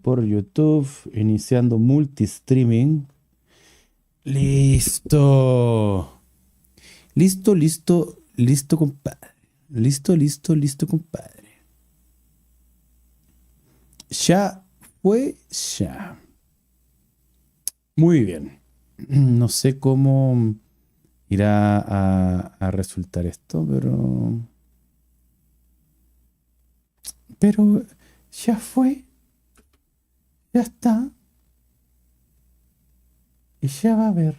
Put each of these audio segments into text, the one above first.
por YouTube, iniciando multistreaming. Listo. Listo, listo, listo, compadre. Listo, listo, listo, compadre. Ya fue, ya. Muy bien. No sé cómo irá a resultar esto, pero ya fue, ya está, y ya va a ver.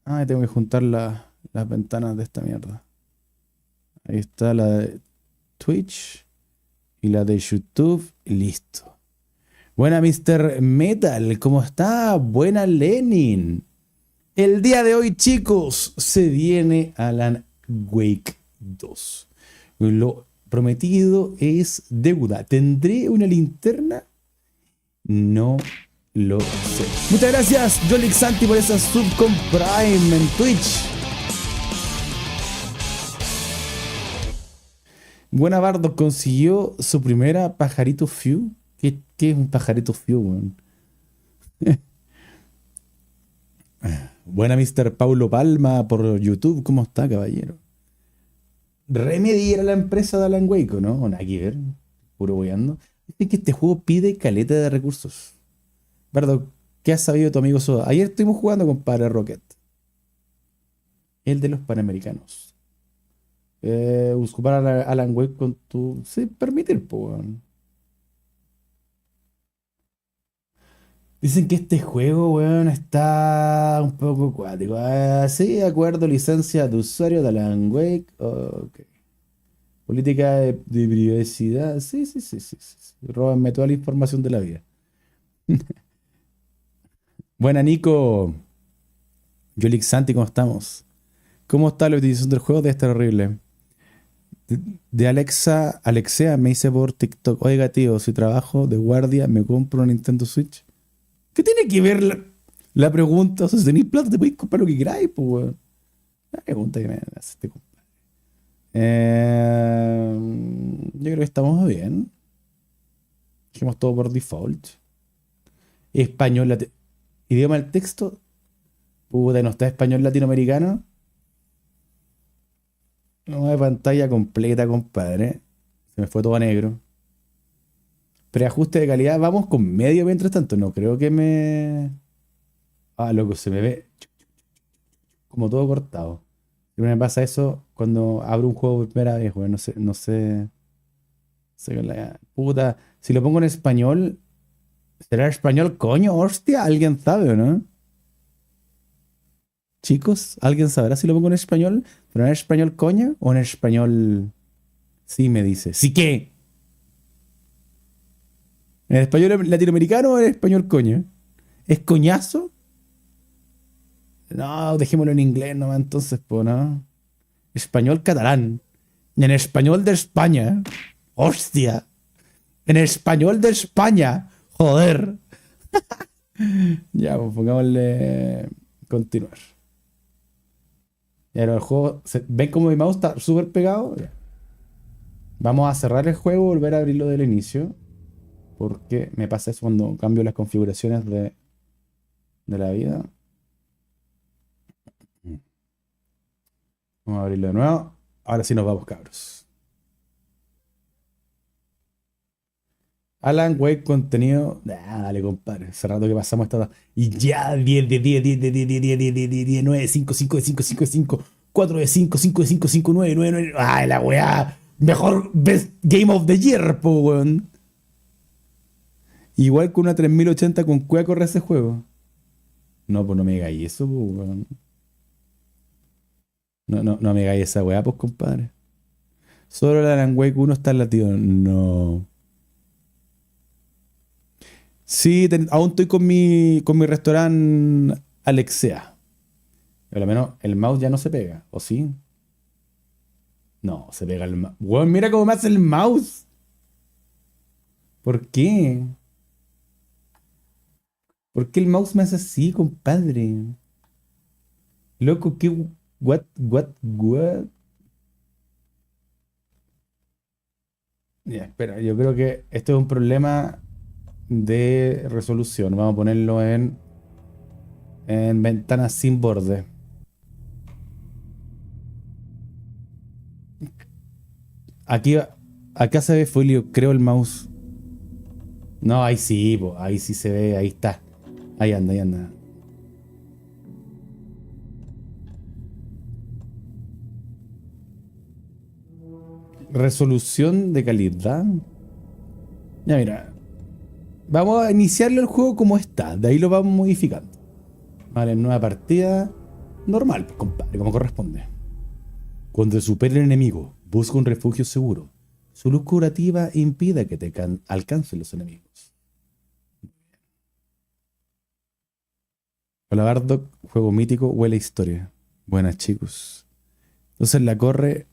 Ah, tengo que juntar las ventanas de esta mierda. Ahí está la de Twitch y la de YouTube, y listo. Buena, Mr. Metal, ¿cómo está? Buena, Lenin. El día de hoy, chicos, se viene Alan Wake 2. Lo prometido es deuda. ¿Tendré una linterna? No lo sé. Muchas gracias, Jolix Santi, por esa sub con Prime en Twitch. Buena, Bardo consiguió su primera pajarito Few. ¿Qué es un pajarito Few, weón? Buena, Mr. Paulo Palma por YouTube. ¿Cómo está, caballero? Remedy era la empresa de Alan Wake, ¿no? O nada que ver. Puro boyando. Dice que este juego pide caleta de recursos. Bardo, ¿qué has sabido de tu amigo Soda? Ayer estuvimos jugando con Padre Rocket. El de los Panamericanos. Ocupar a Alan Wake con tu. Sí, permitir, po, weón. Dicen que este juego, weón, está un poco cuático. Ah, sí, de acuerdo, licencia de usuario de Alan Wake. Ok. Política de privacidad. Sí, sí, sí, sí, sí, sí. Róbanme toda la información de la vida. Buena, Nico. Yolix Santi, ¿cómo estamos? ¿Cómo está la utilización del juego? Debe estar horrible. De, de Alexea me hice por TikTok. Oiga, tío, si trabajo de guardia, me compro una Nintendo Switch. ¿Qué tiene que ver la pregunta? O sea, si tenéis plata, te podéis comprar lo que queráis, pues, weón. La pregunta que me hace este compa. Yo creo que estamos bien. Dejemos todo por default. Español, idioma del texto. Puta, no está español latinoamericano. No de pantalla completa, compadre. Se me fue todo a negro. Preajuste de calidad. Vamos con medio mientras tanto. No creo que me. Ah, loco, se me ve como todo cortado. Siempre me pasa eso cuando abro un juego por primera vez, weón. No sé, no sé. Sé que puta. Si lo pongo en español, ¿será español, coño? Hostia, ¿alguien sabe o no? Chicos, ¿alguien sabrá si lo pongo en español? ¿Pero en español coño o en español sí me dice? ¿Sí qué? ¿En español latinoamericano o en español coño? ¿Es coñazo? No, dejémoslo en inglés nomás entonces, pues, ¿no? Español catalán. En español de España. Hostia. En español de España. Joder. Ya, pues pongámosle continuar. Ya, el juego. ¿Ven cómo mi mouse está súper pegado? Ya. Vamos a cerrar el juego y volver a abrirlo del inicio. Porque me pasa eso cuando cambio las configuraciones de la vida. Vamos a abrirlo de nuevo. Ahora sí nos vamos, cabros. Alan Wake contenido. Ah, dale, compadre. Hace rato que pasamos esta. Y ya, 10 de 10, 10 de 10, 10, 10, 10, 10, 10, 10, 9, 5, 5 de 5, 5 de 5, 4 de 5, 5 de 5, 5, 9, 9, 9. Ay, la weá. Mejor Best Game of the Year, po, weón. Igual que una 3080 con cueva corre ese juego. No, pues no me digáis eso, po, weón. No, no, no me digáis esa weá, pues, compadre. Solo el Alan Wake 1 está latido. No. Sí, aún estoy con mi restaurante Alexea. Pero al menos el mouse ya no se pega, ¿o sí? No, se pega el mouse. Weón, mira cómo me hace el mouse. ¿Por qué? ¿Por qué el mouse me hace así, compadre? Loco, qué. What? Ya, espera, yo creo que esto es un problema. de resolución. Vamos a ponerlo en ventanas sin borde. Aquí, acá se ve folio, creo, el mouse. No, ahí sí, po, ahí sí se ve, ahí está. Ahí anda, ahí anda. Resolución de calidad. Ya mira, vamos a iniciarlo el juego como está, de ahí lo vamos modificando. Vale, nueva partida. Normal, pues, compadre, como corresponde. Cuando se supere el enemigo, busca un refugio seguro. Su luz curativa impide que te alcancen los enemigos. Hola Bardock, juego mítico, huele a historia. Buenas chicos. Entonces la corre.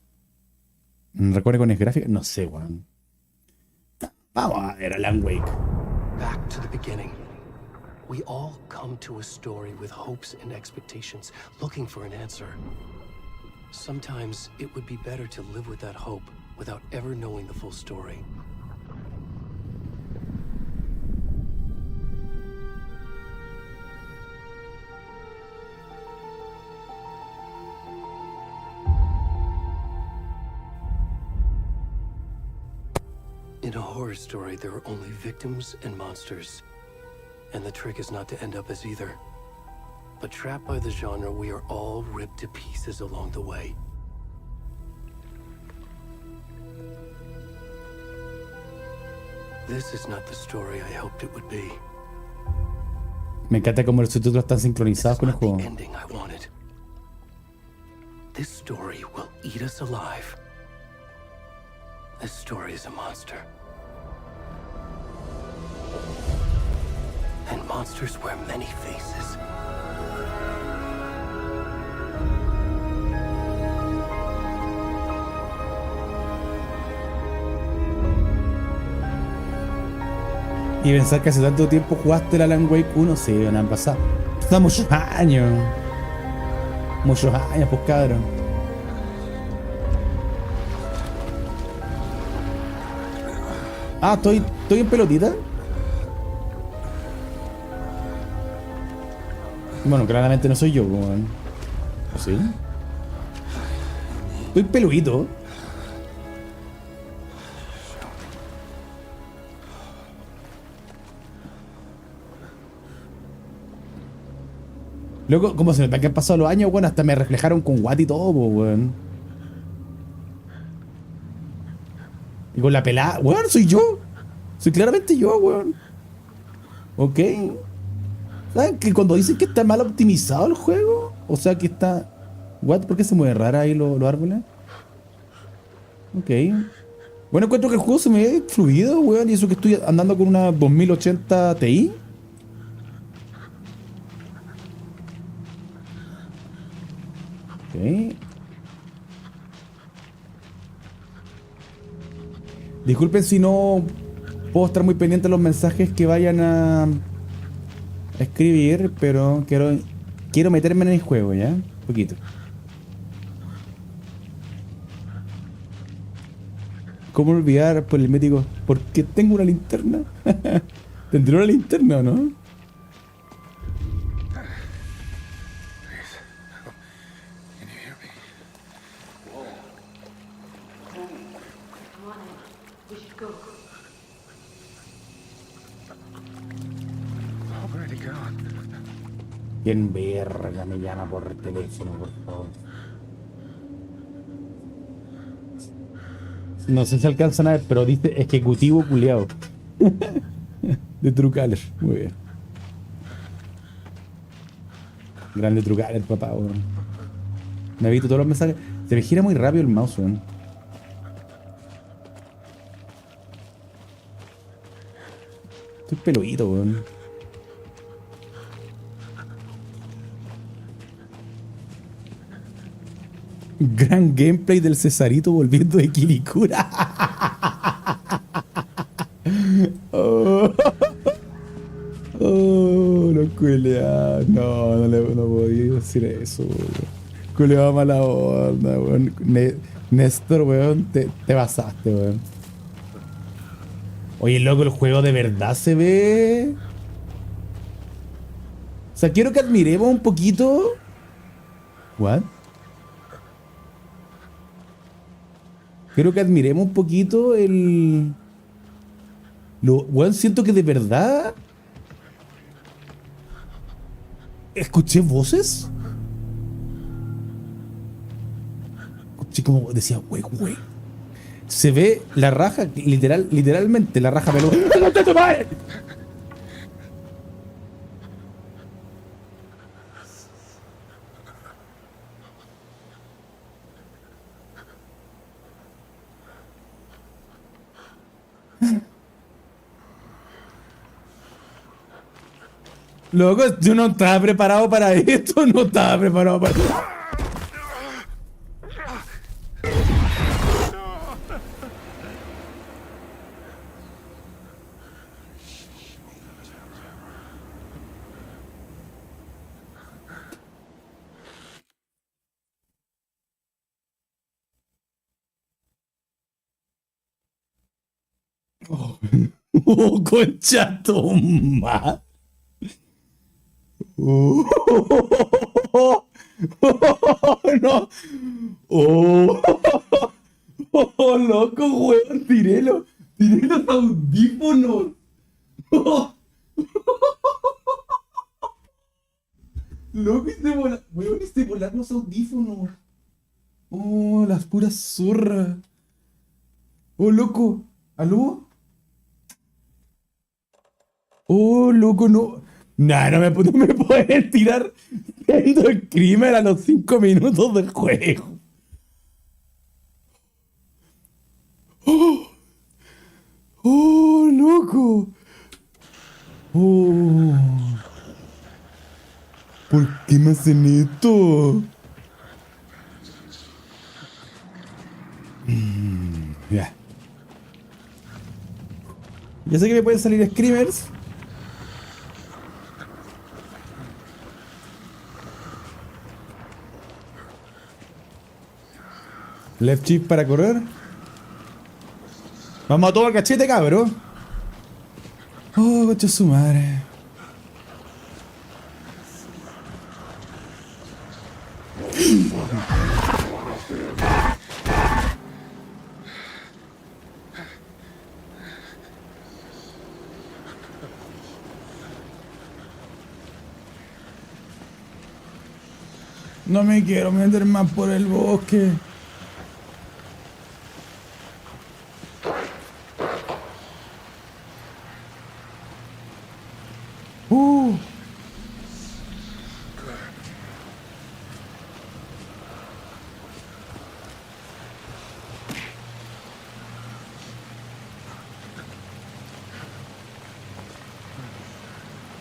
¿Recuerda con es gráfica? No sé, weón. Vamos a ver Alan Wake. Back to the beginning. We all come to a story with hopes and expectations, looking for an answer. Sometimes it would be better to live with that hope without ever knowing the full story. In a horror story, there are only victims and monsters. And the trick is not to end up as either. But trapped by the genre, we are all ripped to pieces along the way. This is not the story I hoped it would be. Me encanta cómo los subtítulos están sincronizados con el Not juego. the ending I wanted. This story will eat us alive. This story is a monster. And monsters wear many faces. Y pensar que hace tanto tiempo jugaste el Alan Wake 1, sí, me han pasado. Pasan muchos años. Muchos años, pues cabrón. Ah, estoy en pelotita. Bueno, claramente no soy yo, weón. ¿O sí? Estoy peludito. Luego, como se nota que han pasado los años, weón, hasta me reflejaron con Watt y todo, weón. Y con la pelada, weón, soy yo. Soy claramente yo, weón. Ok. ¿Saben que cuando dicen que está mal optimizado el juego? O sea que está... What? ¿Por qué se mueve rara ahí los árboles? Ok. Bueno, encuentro que el juego se me ve fluido, weón. Y eso que estoy andando con una 2080 Ti. Ok. Disculpen si no puedo estar muy pendiente de los mensajes que vayan a escribir, pero quiero meterme en el juego, ¿ya? Un poquito. ¿Cómo olvidar por el mítico? ¿Por qué tengo una linterna? ¿Tendré una linterna o no? ¿Quién verga me llama por teléfono, por favor? No sé si alcanzan a ver, pero dice ejecutivo culiao. De Trucaler, muy bien. Grande Trucaler, papá, weón. Me evito todos los mensajes. Se me gira muy rápido el mouse, weón. Estoy peludito, weón. Gran gameplay del Cesarito volviendo de Kirikura. Oh, oh, no cuelea. No podía decir eso, weón. Culeaba mala onda, weón. Néstor, weón, te pasaste, weón. Oye, loco, el juego de verdad se ve. O sea, quiero que admiremos un poquito. ¿What? Quiero que admiremos un poquito el. Weón, siento que de verdad. Escuché voces. Escuché como decía, wey, wey. Se ve la raja, literalmente, la raja peluda. Loco, yo no estaba preparado para esto, no estaba preparado para esto. Oh, oh, concha tu madre. Oh, oh, oh, no. Oh, oh, loco, weón, tiré los audífonos. Oh, loco, weón, hice volar los audífonos. Oh, las puras zorras. Oh, loco. ¿Aló? Oh, loco, no. Nah, no me pueden tirar viendo el crimen a los 5 minutos del juego. Oh, oh, loco. Oh, ¿por qué me hacen esto? Ya. Ya sé que me pueden salir screamers. Left shift para correr. Vamos a todo el cachete, cabrón. Oh, coche su madre. No me quiero meter más por el bosque. Uh.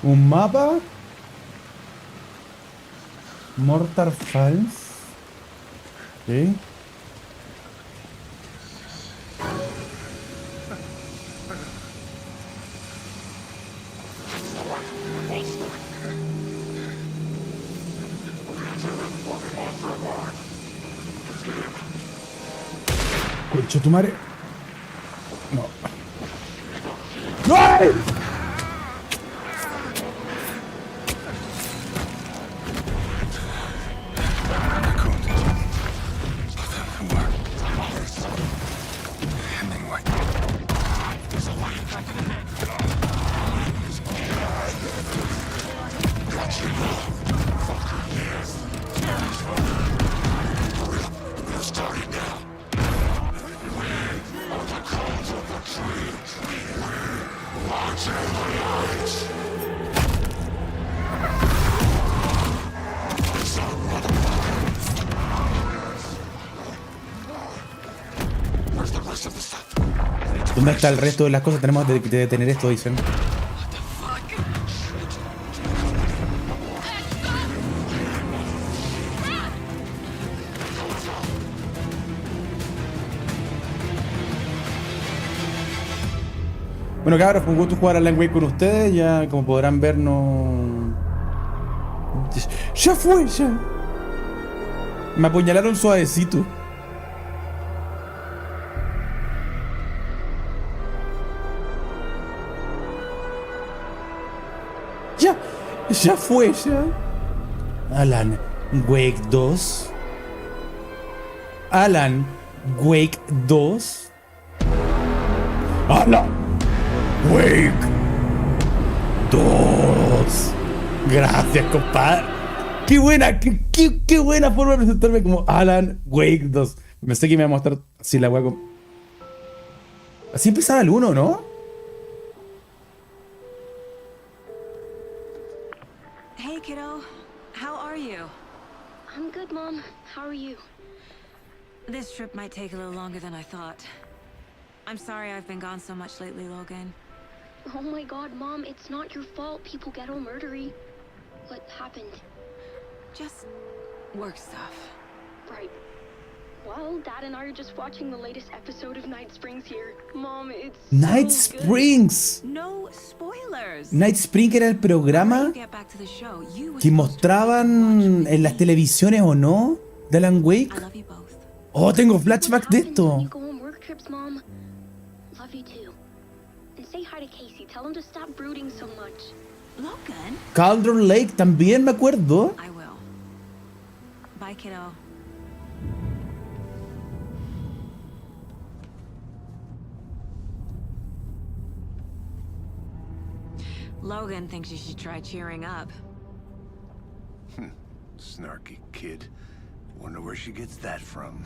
Un mapa. Mortar Falls. Ok. Concha tu madre. No. ¡No! ¿Dónde está el resto de las cosas? Tenemos que detener esto, dicen. Bueno, cabros, fue un gusto jugar a Alan Wake con ustedes. Ya, como podrán ver, no... ¡Ya fue! ¡Ya! Me apuñalaron suavecito. Ya, ya fue, ya. Alan Wake 2. Alan Wake 2. Alan Wake 2. Gracias, compadre. Qué buena, qué buena forma de presentarme como Alan Wake 2. Pensé que me iba a mostrar así la wea con... Así empezaba el 1, ¿no? Hey, kiddo. How are you? I'm good, Mom. How are you? This trip might take a little longer than I thought. I'm sorry I've been gone so much lately, Logan. Oh my god, Mom, it's not your fault people get all murdery. What happened? Just work stuff. Right. Well, Dad and I are just watching the latest episode of Night Springs here. Mom, it's Night so good. Springs. No spoilers. Night Springs era el programa Get back to the show. You were que supposed to mostraban watch en las televisiones o no de Alan Wake. I love you both. Oh, tengo What flashback de happens when esto. you go on work trips, Mom? Love you too. And say hi to Casey. Tell him to stop brooding so much. Logan? Cauldron Lake también me acuerdo. I will. Bye, kiddo. Logan thinks you should try cheering up. Snarky kid. Wonder where she gets that from.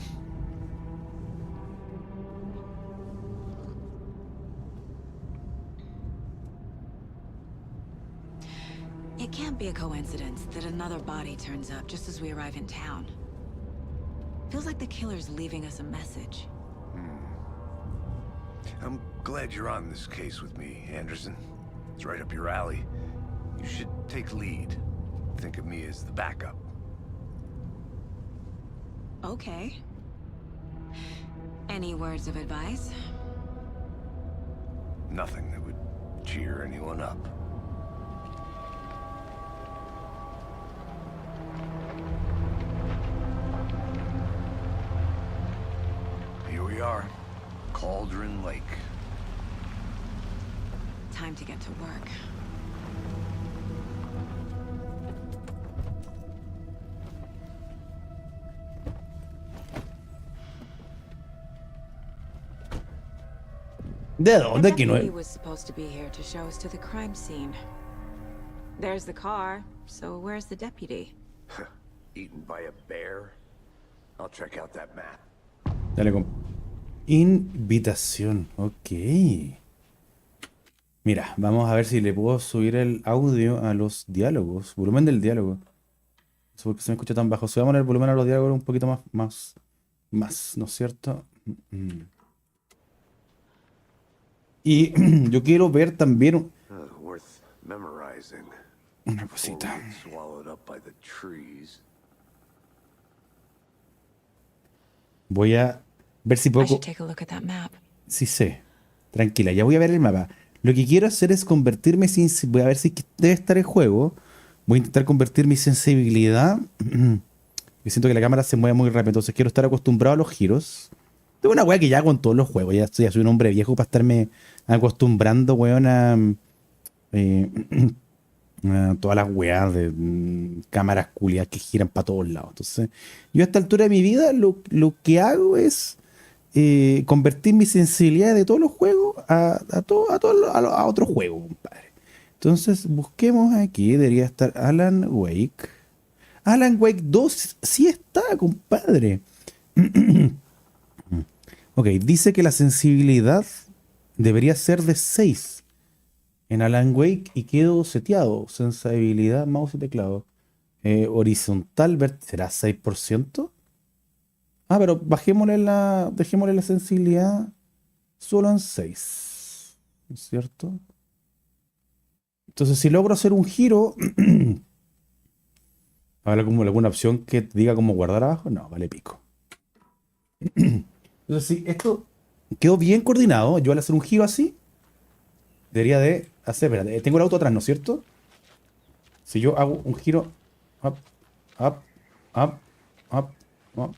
It can't be a coincidence that another body turns up just as we arrive in town. Feels like the killer's leaving us a message. I'm glad you're on this case with me, Anderson. It's right up your alley. You should take lead. Think of me as the backup. Okay. Any words of advice? Nothing that would cheer anyone up. Here we are. Cauldron Lake. Time to get to work. ¿De dónde? Que no He es. was supposed to be here to show us to the crime scene. There's the car, so where's the deputy? Eaten by a bear? I'll check out that map. Dale con. Invitación. Ok. Mira, vamos a ver si le puedo subir el audio a los diálogos. Volumen del diálogo. No sé por qué se me escucha tan bajo. Subamos el volumen a los diálogos un poquito más, ¿no es cierto? Y yo quiero ver también Worth memorizing. una cosita. Swallowed up by the trees. Voy a ver si I puedo... should take a look at that map. Sí sé. Tranquila, ya voy a ver el mapa. Lo que quiero hacer es convertirme sin... Voy a ver si debe estar el juego. Voy a intentar convertir mi sensibilidad. Yo siento que la cámara se mueve muy rápido, entonces quiero estar acostumbrado a los giros. Es una weá que ya hago en todos los juegos. Ya soy un hombre viejo para estarme acostumbrando, weón, a todas las weas de cámaras culiadas que giran para todos lados. Entonces, yo a esta altura de mi vida lo que hago es convertir mi sensibilidad de todos los juegos a otro juego, compadre. Entonces, busquemos aquí. Debería estar Alan Wake. Alan Wake 2 sí está, compadre. Ok, dice que la sensibilidad debería ser de 6 en Alan Wake y quedo seteado. Sensibilidad, mouse y teclado. Horizontal, ¿será 6%? Ah, pero dejémosle la sensibilidad solo en 6. ¿No es cierto? Entonces, si logro hacer un giro... ¿Habrá como alguna opción que diga cómo guardar abajo? No, vale pico. Entonces, si esto quedó bien coordinado, yo al hacer un giro así, debería de hacer... Espérate, tengo el auto atrás, ¿no es cierto? Si yo hago un giro... Up, up, up, up, up.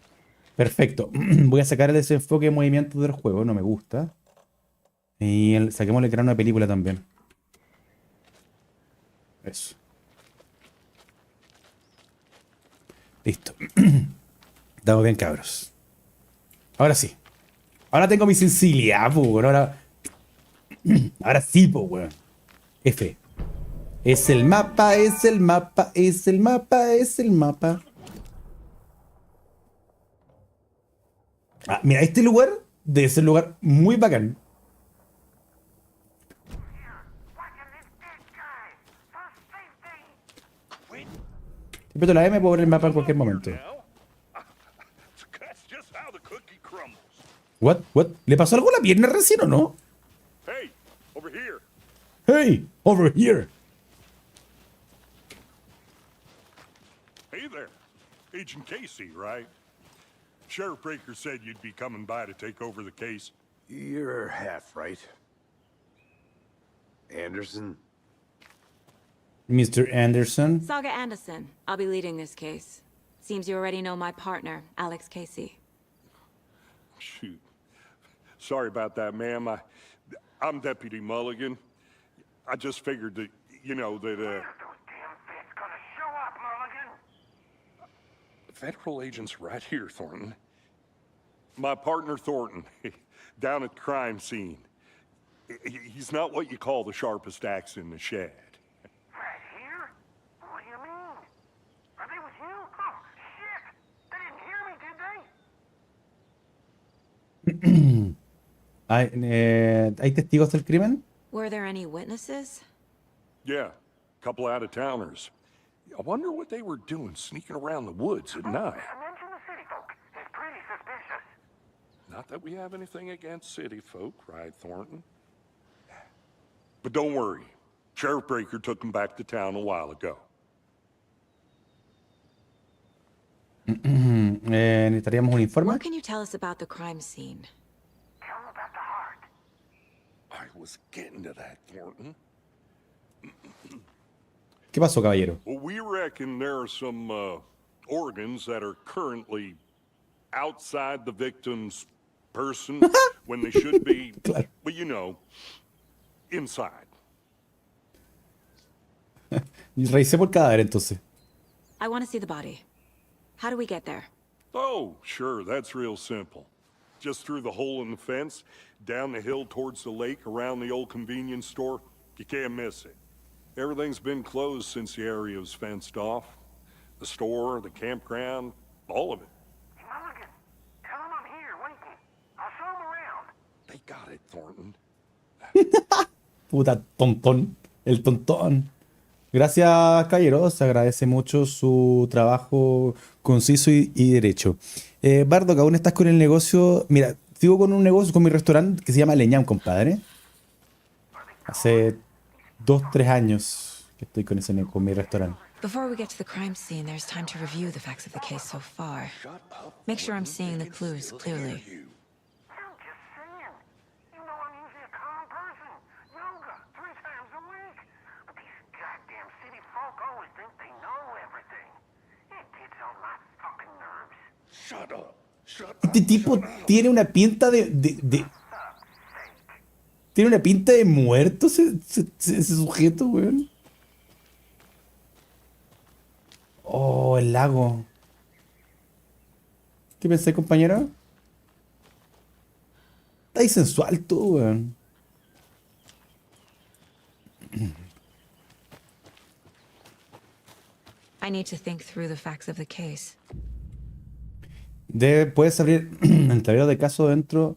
Perfecto. Voy a sacar el desenfoque de movimiento del juego, no me gusta. Y saquémosle crear una película también. Eso. Listo. Estamos bien, cabros. Ahora sí. Ahora tengo mi sensibilidad, pues, weón. Ahora sí, pues, weón. F. Es el mapa, es el mapa, es el mapa, es el mapa. Ah, mira, este lugar debe ser un lugar muy bacán. Si aprieto la M puedo ver el mapa en cualquier momento. That's just how the cookie crumbles. What? What? ¿Le pasó algo a la pierna recién o no? Hey, over here. Hey, over here. Hey there. Agent Casey, right? Sheriff Breaker said you'd be coming by to take over the case. You're half right. Anderson? Mr. Anderson. Saga Anderson. I'll be leading this case. Seems you already know my partner, Alex Casey. Shoot. Sorry about that, ma'am. I'm Deputy Mulligan. I just figured that, you know, that, Those damn feds gonna show up, Mulligan? Federal agent's right here, Thornton. My partner, Thornton, down at the crime scene. He's not what you call the sharpest axe in the shed. Right here? What do you mean? Are they with you? Oh, shit! They didn't hear me, did they? ¿Hay testigos del crimen? Were there any witnesses? Yeah, a couple out-of-towners. I wonder what they were doing sneaking around the woods at night. Mention the city folk. It's pretty suspicious. Not that we have anything against city folk, right, Thornton? But don't worry. Sheriff Breaker took them back to town a while ago. Necesitaríamos un informe. What can you tell us about the crime scene? Tell them about the heart. I was getting to that, Thornton. ¿Qué pasó, caballero? Well, we reckon there are some organs that are currently outside the victim's person when they should be, Claro. but you know, inside. Revisemos el cadáver entonces. I want to see the body. How do we get there? Oh, sure, that's real simple. Just through the hole in the fence, down the hill towards the lake, around the old convenience store. You can't miss it. Everything's been closed since the area was fenced off. The store, the campground, all of it. Hey, Mulligan, tell them I'm here waiting. I'll show them around. They got it, Thornton. Puta tontón. El tontón. Gracias, caballero. Se agradece mucho su trabajo conciso y derecho. Bardo, que aún estás con el negocio. Mira, sigo con un negocio, con mi restaurante que se llama Leñam, compadre. Hace 2-3 años que estoy con mi restaurante. Before we get to the crime scene, there's time to review the facts of the case so far. Make sure I'm seeing the clues clearly. I'm just saying. You know I'm usually a calm person. Yoga 3 times a week. But these goddamn city folk always think they know everything. It gets on my fucking nerves. Shut up. Shut up. Este tipo tiene una pinta tiene una pinta de muerto ese sujeto, weón. Oh, el lago. ¿Qué pensé, compañero? Está ahí sensual tú, weón. I need to think through the facts of the case. Puedes abrir el tablero de caso dentro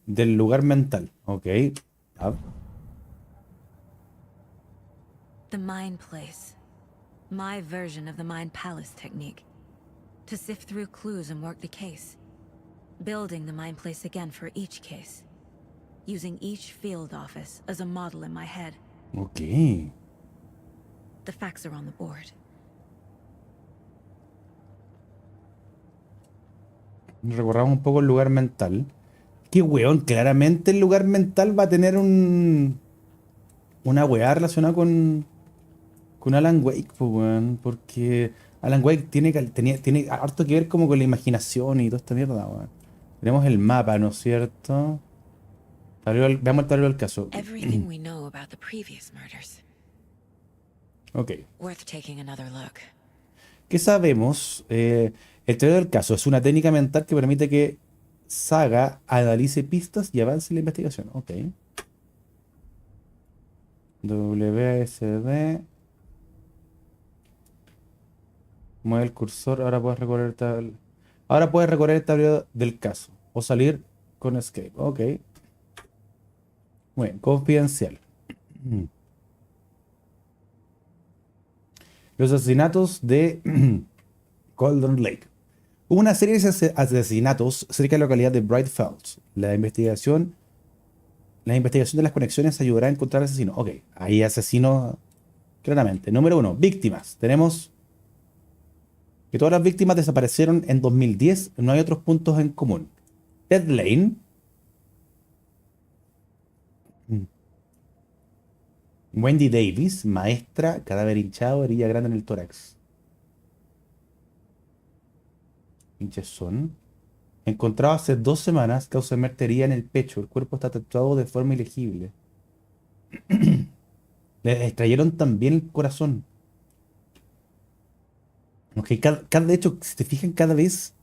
del lugar mental. Ok. Ah. The Mind Place. My version of the Mind Palace technique. To sift through clues and work the case. Building the Mind Place again for each case. Using each field office as a model in my head. Ok. The facts are on the board. Recorramos un poco el lugar mental. Qué weón, claramente el lugar mental va a tener una weá relacionada con Alan Wake, pues, weón. Porque Alan Wake tiene harto que ver como con la imaginación y toda esta mierda, weón. Tenemos el mapa, ¿no es cierto? Veamos el tablero del caso. Everything we know about the previous murders. Ok. Worth taking another look. ¿Qué sabemos? El teoría del caso es una técnica mental que permite que Saga analice pistas y avance en la investigación. Ok. WSD. Mueve el cursor. Ahora puedes recorrer el tablero del caso. O salir con escape. Ok. Muy bien. Confidencial. Mm. Los asesinatos de Golden Lake. Hubo una serie de asesinatos cerca de la localidad de Bright Falls. La investigación de las conexiones ayudará a encontrar asesinos. Ok, hay asesinos claramente. Número uno, víctimas. Tenemos que todas las víctimas desaparecieron en 2010. No hay otros puntos en común. Ted Lane. mm, Wendy Davis, maestra, cadáver hinchado, herida grande en el tórax. Hinchazón. Encontrado hace 2 semanas, causa de muerte herida en el pecho. El cuerpo está tatuado de forma ilegible. Le extrayeron también el corazón. Ok, de hecho, si te fijan, cada vez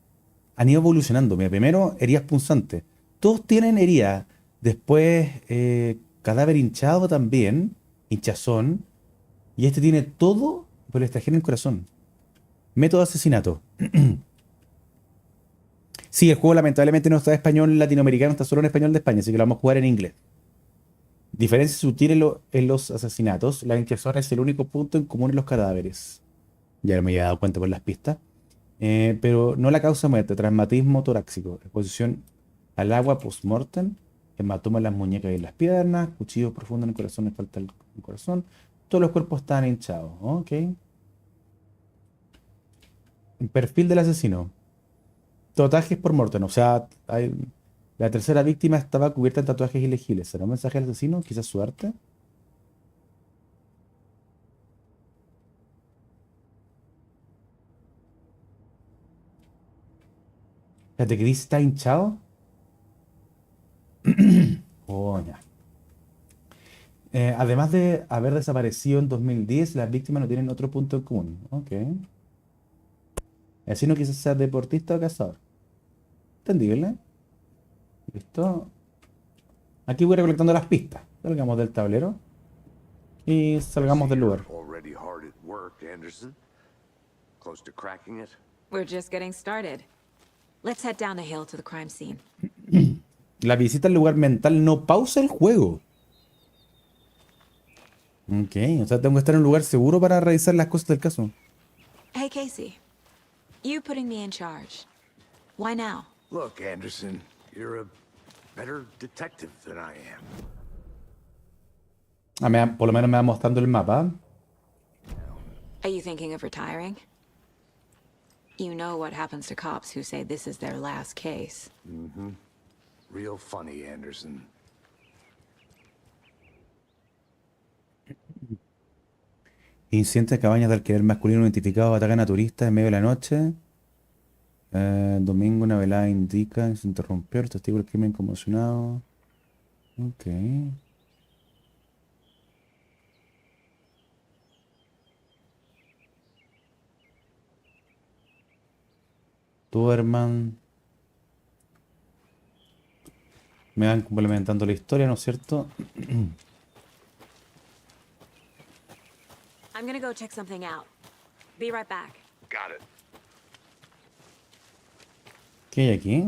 han ido evolucionando. Mira, primero, heridas punzantes. Todos tienen heridas. Después, cadáver hinchado también. Hinchazón. Y este tiene todo, pero le extrajeron el corazón. Método de asesinato. Sí, el juego lamentablemente no está en español latinoamericano, está solo en español de España, así que lo vamos a jugar en inglés. Diferencia sutil en los asesinatos. La hinchazón es el único punto en común en los cadáveres. Ya me había dado cuenta por las pistas. Pero no la causa muerte, traumatismo torácico, exposición al agua post-mortem, hematoma en las muñecas y en las piernas, cuchillo profundo en el corazón, le falta el corazón. Todos los cuerpos están hinchados. Ok. Perfil del asesino. Tatuajes por mortem. O sea, la tercera víctima estaba cubierta en tatuajes ilegibles. ¿Será un mensaje al asesino? Quizás suerte. Espérate, que dice está hinchado. Oh, ya. Además de haber desaparecido en 2010, las víctimas no tienen otro punto en común. Ok. Así no quizás sea deportista o cazador. Entendible. Listo. Aquí voy recolectando las pistas. Salgamos del tablero y salgamos del lugar. Already hard at work, Anderson. Close to cracking it. We're just getting started. Let's head down the hill to the crime scene. La visita al lugar mental no pausa el juego. Ok, o sea, tengo que estar en un lugar seguro para revisar las cosas del caso. Hey, Casey. You putting me in charge. Why now? Look, Anderson, you're a better detective than I am. Por lo menos me va mostrando el mapa. Are you thinking of retiring? You know what happens to cops who say this is their last case. Real funny, Anderson. Incidente de cabañas de alquiler masculino identificado atacan a turistas en medio de la noche. Domingo, una velada indica que se interrumpió. El testigo del crimen conmocionado. Ok. Duerman. Me van complementando la historia, ¿no es cierto? I'm gonna go check something out. Be right back. Got it. ¿Qué hay aquí?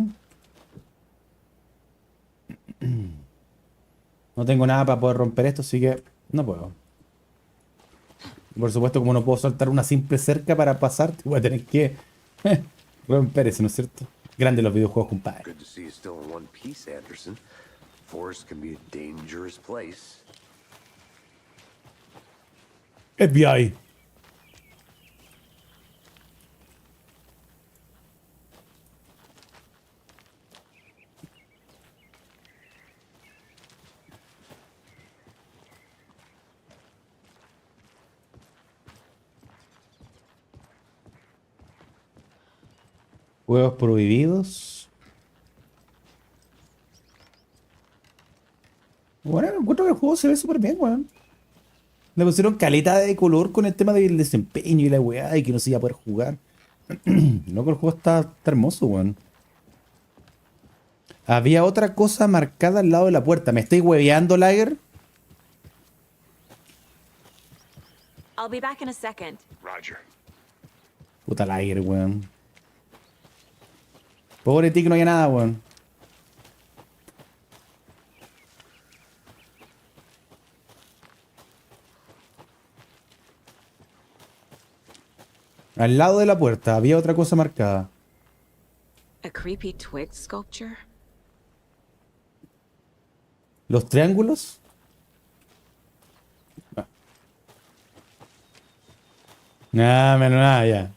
No tengo nada para poder romper esto, así que no puedo. Por supuesto, como no puedo soltar una simple cerca para pasar, voy a tener que romper eso, ¿no es cierto? Grandes los videojuegos, compadre. Good to see you still in one piece, Anderson. Forest can be a dangerous place. FBI. Juegos prohibidos. Bueno, encuentro que el juego se ve súper bien, weón. Le pusieron caleta de color con el tema del desempeño y la weá y que no se iba a poder jugar. Loco, el juego está hermoso, weón. Había otra cosa marcada al lado de la puerta. ¿Me estáis hueveando, Lager? I'll be back in a second. Roger. Puta Lager, weón. Pobre ti que no haya nada, weón. Al lado de la puerta había otra cosa marcada. A creepy twig sculpture? ¿Los triángulos? Menos nada, ya.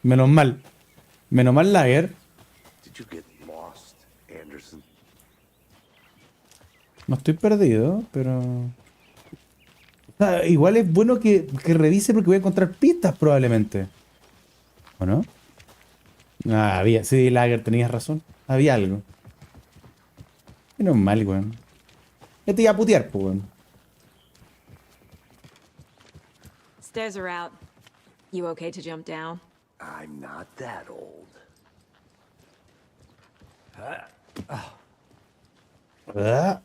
Menos mal. Menos mal, Lager. Did you get lost, Anderson? No estoy perdido, pero... O sea, igual es bueno que revise porque voy a encontrar pistas probablemente. ¿O no? Ah, había... Sí, Lager, tenías razón. Había algo. Menos mal, weón. Ya te iba a putear, pues, weón. Stairs are out. You okay to jump down? I'm not that old. Ah.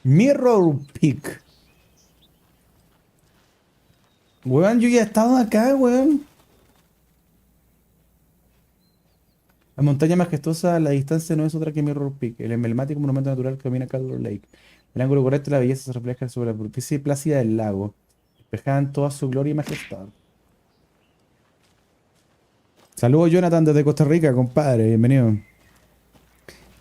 Mirror Peak. Weón, yo ya he estado acá, weón. La montaña majestuosa a la distancia no es otra que Mirror Peak, el emblemático monumento natural que domina Caldor Lake. El ángulo correcto y la belleza se refleja sobre la superficie plácida del lago, despejada en toda su gloria y majestad. Saludos, Jonathan, desde Costa Rica, compadre, bienvenido.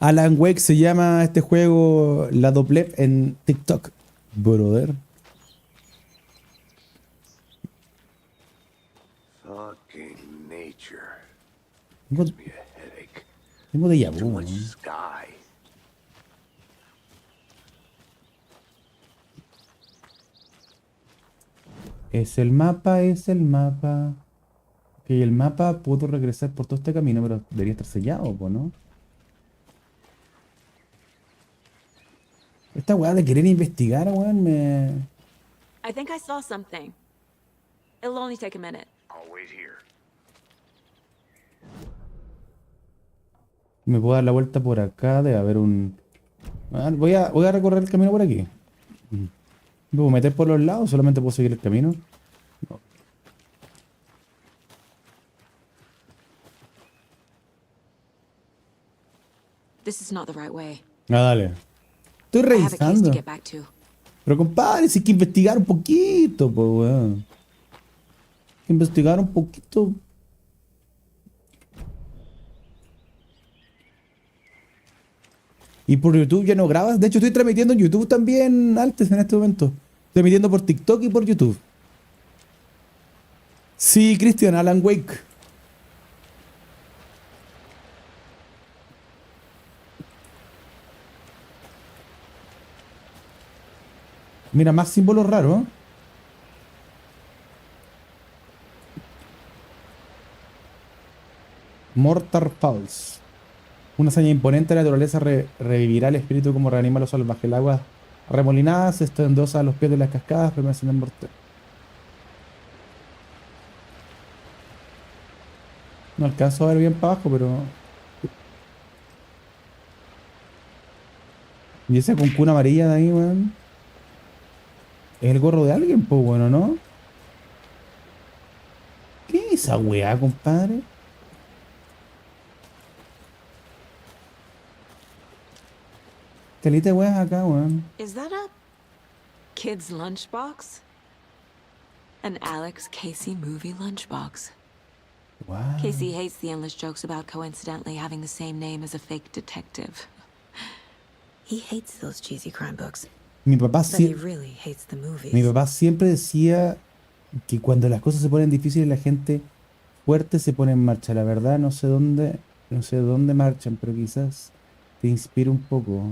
Alan Wake se llama este juego, la doble en TikTok, brother. Fucking nature. Tengo, Gives me a headache. tengo déjà Too vu, much weón. sky. Es el mapa, es el mapa. Ok, el mapa puedo regresar por todo este camino, pero debería estar sellado, po, ¿no? Esta weá de querer investigar, weón, me... I think I saw something. It'll only take a minute. I'll wait here. Me puedo dar la vuelta por acá, debe haber un... Ah, voy a recorrer el camino por aquí. ¿Me puedo meter por los lados? ¿Solamente puedo seguir el camino? No. This is not the right way. Ah, dale. Estoy I have a case to revisando. get back to. Pero compadre, si hay que investigar un poquito, pues, weón. Hay que investigar un poquito. Y por YouTube ya no grabas. De hecho, estoy transmitiendo en YouTube también, antes en este momento. Estoy emitiendo por TikTok y por YouTube. Sí, Cristian, Alan Wake. Mira, más símbolos raros. Mortar Falls. Una hazaña imponente de la naturaleza revivirá el espíritu como reanima a los salvajes. El agua remolinada se estendosa a los pies de las cascadas, permaneciendo en mortal. No alcanzo a ver bien para abajo, pero... ¿Y esa cuncuna amarilla de ahí, weón? Es el gorro de alguien, pues bueno, ¿no? ¿Qué es esa weá, compadre? Calita de weas acá, weón. Is that a kid's lunchbox? An Alex Casey movie lunchbox. Wow. Casey hates the endless jokes about coincidentally having the same name as a fake detective. He hates those cheesy crime books, Mi papá, but he really hates the movies. mi papá siempre decía que cuando las cosas se ponen difíciles, la gente fuerte se pone en marcha. La verdad, no sé dónde marchan, pero quizás te inspire un poco.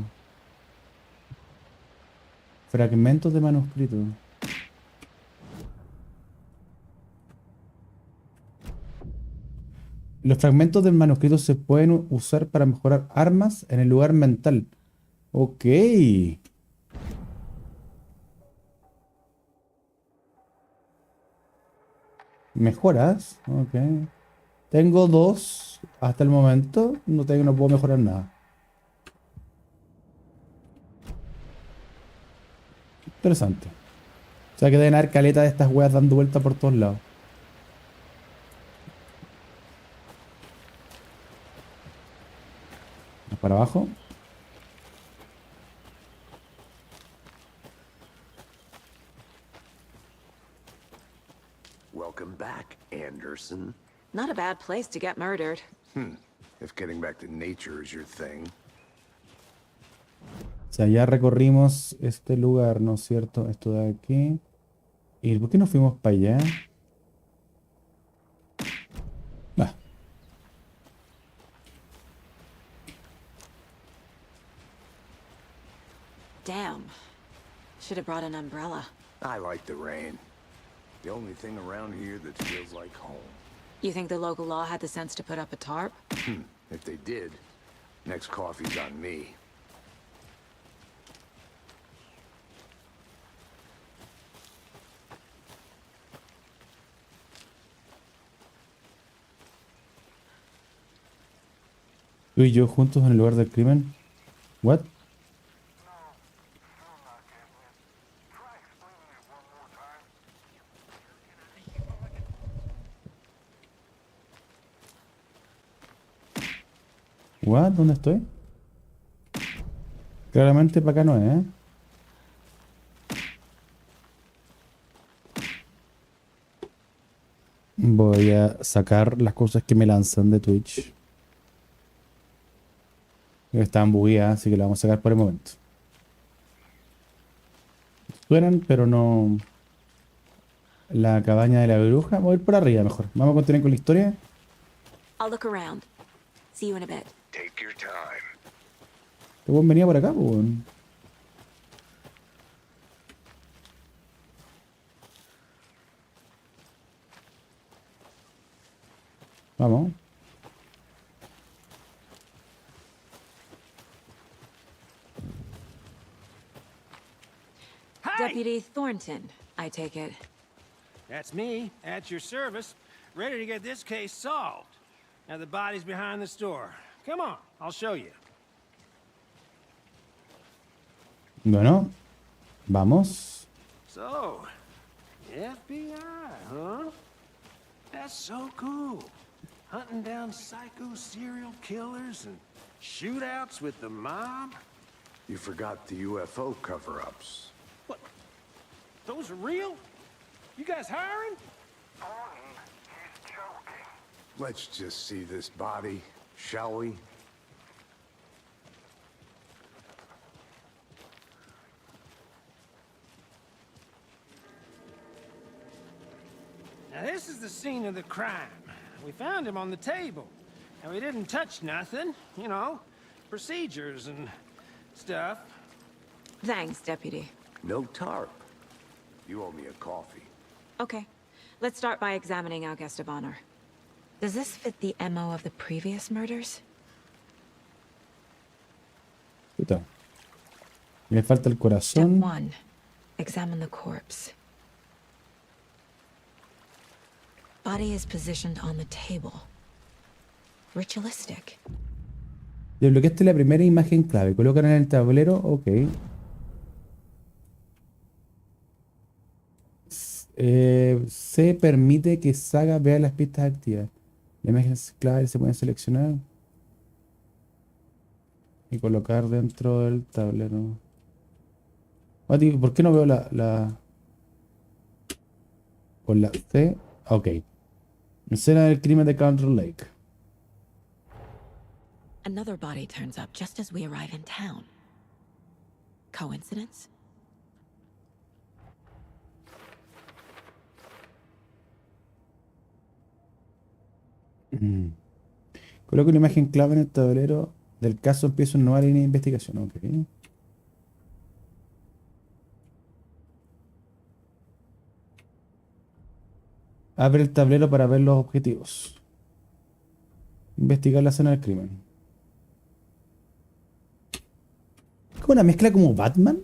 Fragmentos de manuscrito. Los fragmentos del manuscrito se pueden usar para mejorar armas en el lugar mental. Ok. Mejoras. Ok. Tengo 2 hasta el momento. No puedo mejorar nada. Interesante. O sea que deben haber caleta de estas weas dando vueltas por todos lados. Más para abajo. Welcome back, Anderson. Not a bad place to get murdered. If getting back to nature is your thing. O sea, ya recorrimos este lugar, ¿no es cierto? Esto de aquí. ¿Y por qué no fuimos para allá? Va. Damn. Should have brought an umbrella. I like the rain. The only thing around here that feels like home. You think the local law had the sense to put up a tarp? If they did, next coffee's on me. Tú y yo juntos en el lugar del crimen. What? What? ¿Dónde estoy? Claramente para acá no es, ¿eh? Voy a sacar las cosas que me lanzan de Twitch. Estaban bugueadas, así que las vamos a sacar por el momento. Suenan, pero no... La cabaña de la bruja. Voy a ir por arriba mejor. Vamos a continuar con la historia. I'll look around. See you in a bit. Take your time. Te pueden venir por acá, pues. Weón. Vamos. Deputy Thornton, I take it. That's me, at your service, ready to get this case solved. Now the body's behind the store. Come on, I'll show you. Bueno. Vamos. So, FBI, huh? That's so cool. Hunting down psycho serial killers and shootouts with the mob. You forgot the UFO cover-ups. What? Those are real? You guys hiring? Barney, he's joking. Let's just see this body, shall we? Now this is the scene of the crime. We found him on the table. And we didn't touch nothing, you know, procedures and stuff. Thanks, Deputy. No tarp. You owe me a coffee. Okay. Let's start by examining our guest of honor. Does this fit the MO of the previous murders? Puta. Le falta el Step corazón. 1. Examine the corpse. Body is positioned on the table. Ritualistic. Desbloqueaste la primera imagen clave. Colócala en el tablero. Ok. Se permite que Saga vea las pistas activas. Las imágenes claves se pueden seleccionar y colocar dentro del tablero. Mati, ¿por qué no veo con la C? Ok. Escena del crimen de Tendre Lake. Another body turns up just as we arrive in town. Coincidence? Coloco una imagen clave en el tablero del caso. Empiezo una nueva línea de investigación. Ok. Abre el tablero para ver los objetivos. Investigar la escena del crimen. Es como una mezcla como Batman.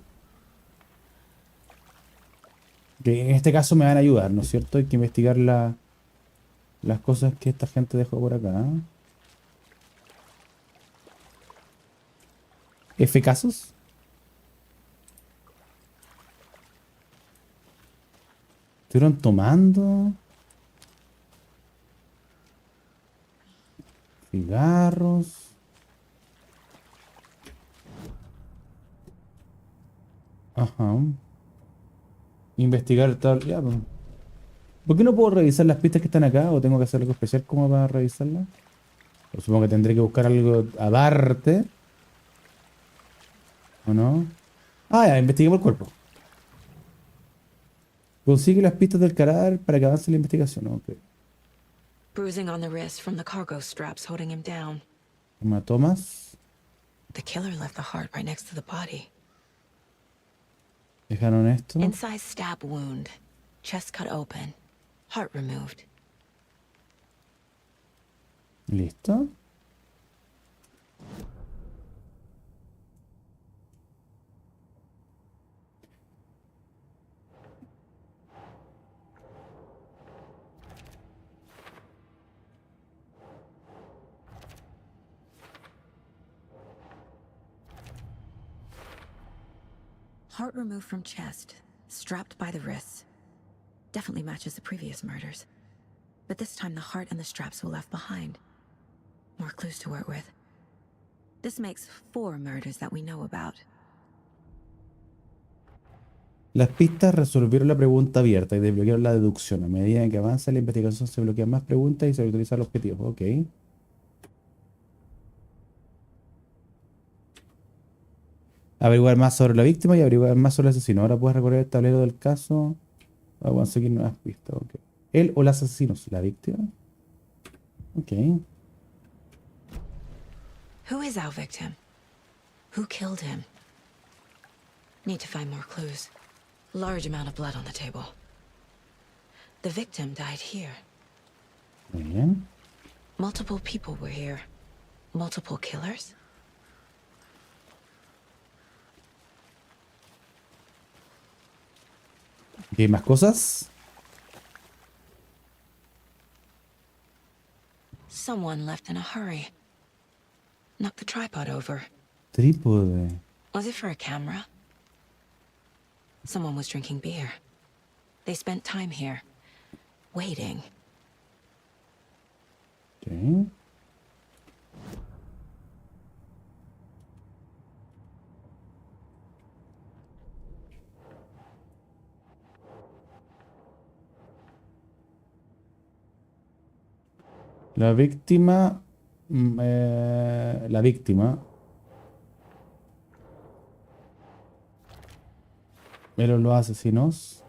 Que en este caso me van a ayudar, ¿no es cierto? Hay que investigar la las cosas que esta gente dejó por acá. ¿Eficazos? Estuvieron tomando cigarros. Ajá. Investigar tal. Ya, pues. ¿Por qué no puedo revisar las pistas que están acá? ¿O tengo que hacer algo especial como para revisarlas? O supongo que tendré que buscar algo aparte. ¿O no? Ah, ya, investiguemos el cuerpo. Consigue las pistas del cadáver para que avance la investigación. Ok. Bruising on the wrist from the cargo straps holding him down. Hematomas. The killer left the heart right next to the body. Dejaron esto. Inside stab wound. Chest cut open. Heart removed. Listo. Heart removed from chest, strapped by the wrists. Definitely matches the previous murders. But this time the heart and the straps were left behind. More clues to work with. This makes 4 murders that we know about. Las pistas resolvieron la pregunta abierta y desbloquearon la deducción. A medida que avanza la investigación se bloquean más preguntas y se utiliza el objetivo. Ok. Averiguar más sobre la víctima y averiguar más sobre el asesino. Ahora puedes recorrer el tablero del caso para conseguir nuevas pistas. Ok. Él o los asesinos. La víctima. Ok. Who is our victim? Who killed him? Need to find more clues. Large amount of blood on the table. The victim died here. Muy bien. Multiple people were here. Multiple killers? ¿Qué más cosas? Someone left in a hurry. Knocked the tripod over. Trípode. Was it for a camera? Someone was drinking beer. They spent time here, waiting. Ok. La víctima. La víctima. Pero los asesinos.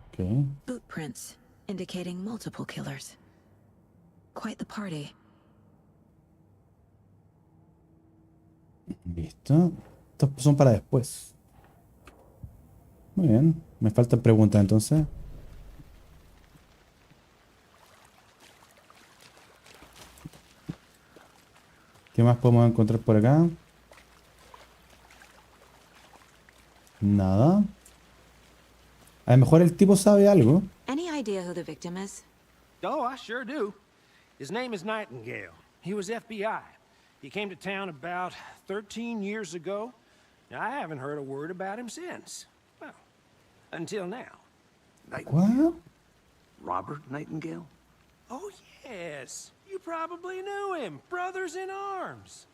Ok. Boot prints, indicating multiple killers. Quite the party. Listo. Estos son para después. Muy bien. Me faltan preguntas entonces. ¿Qué más podemos encontrar por acá? Nada. A lo mejor el tipo sabe algo. Any idea who the victim is? Oh, I sure do. His name is Nightingale. He was FBI. He came to town about 13 years ago. I haven't heard a word about him since. Well, until now. What? Robert Nightingale? Oh, yes. You probably knew him. Brothers in arms.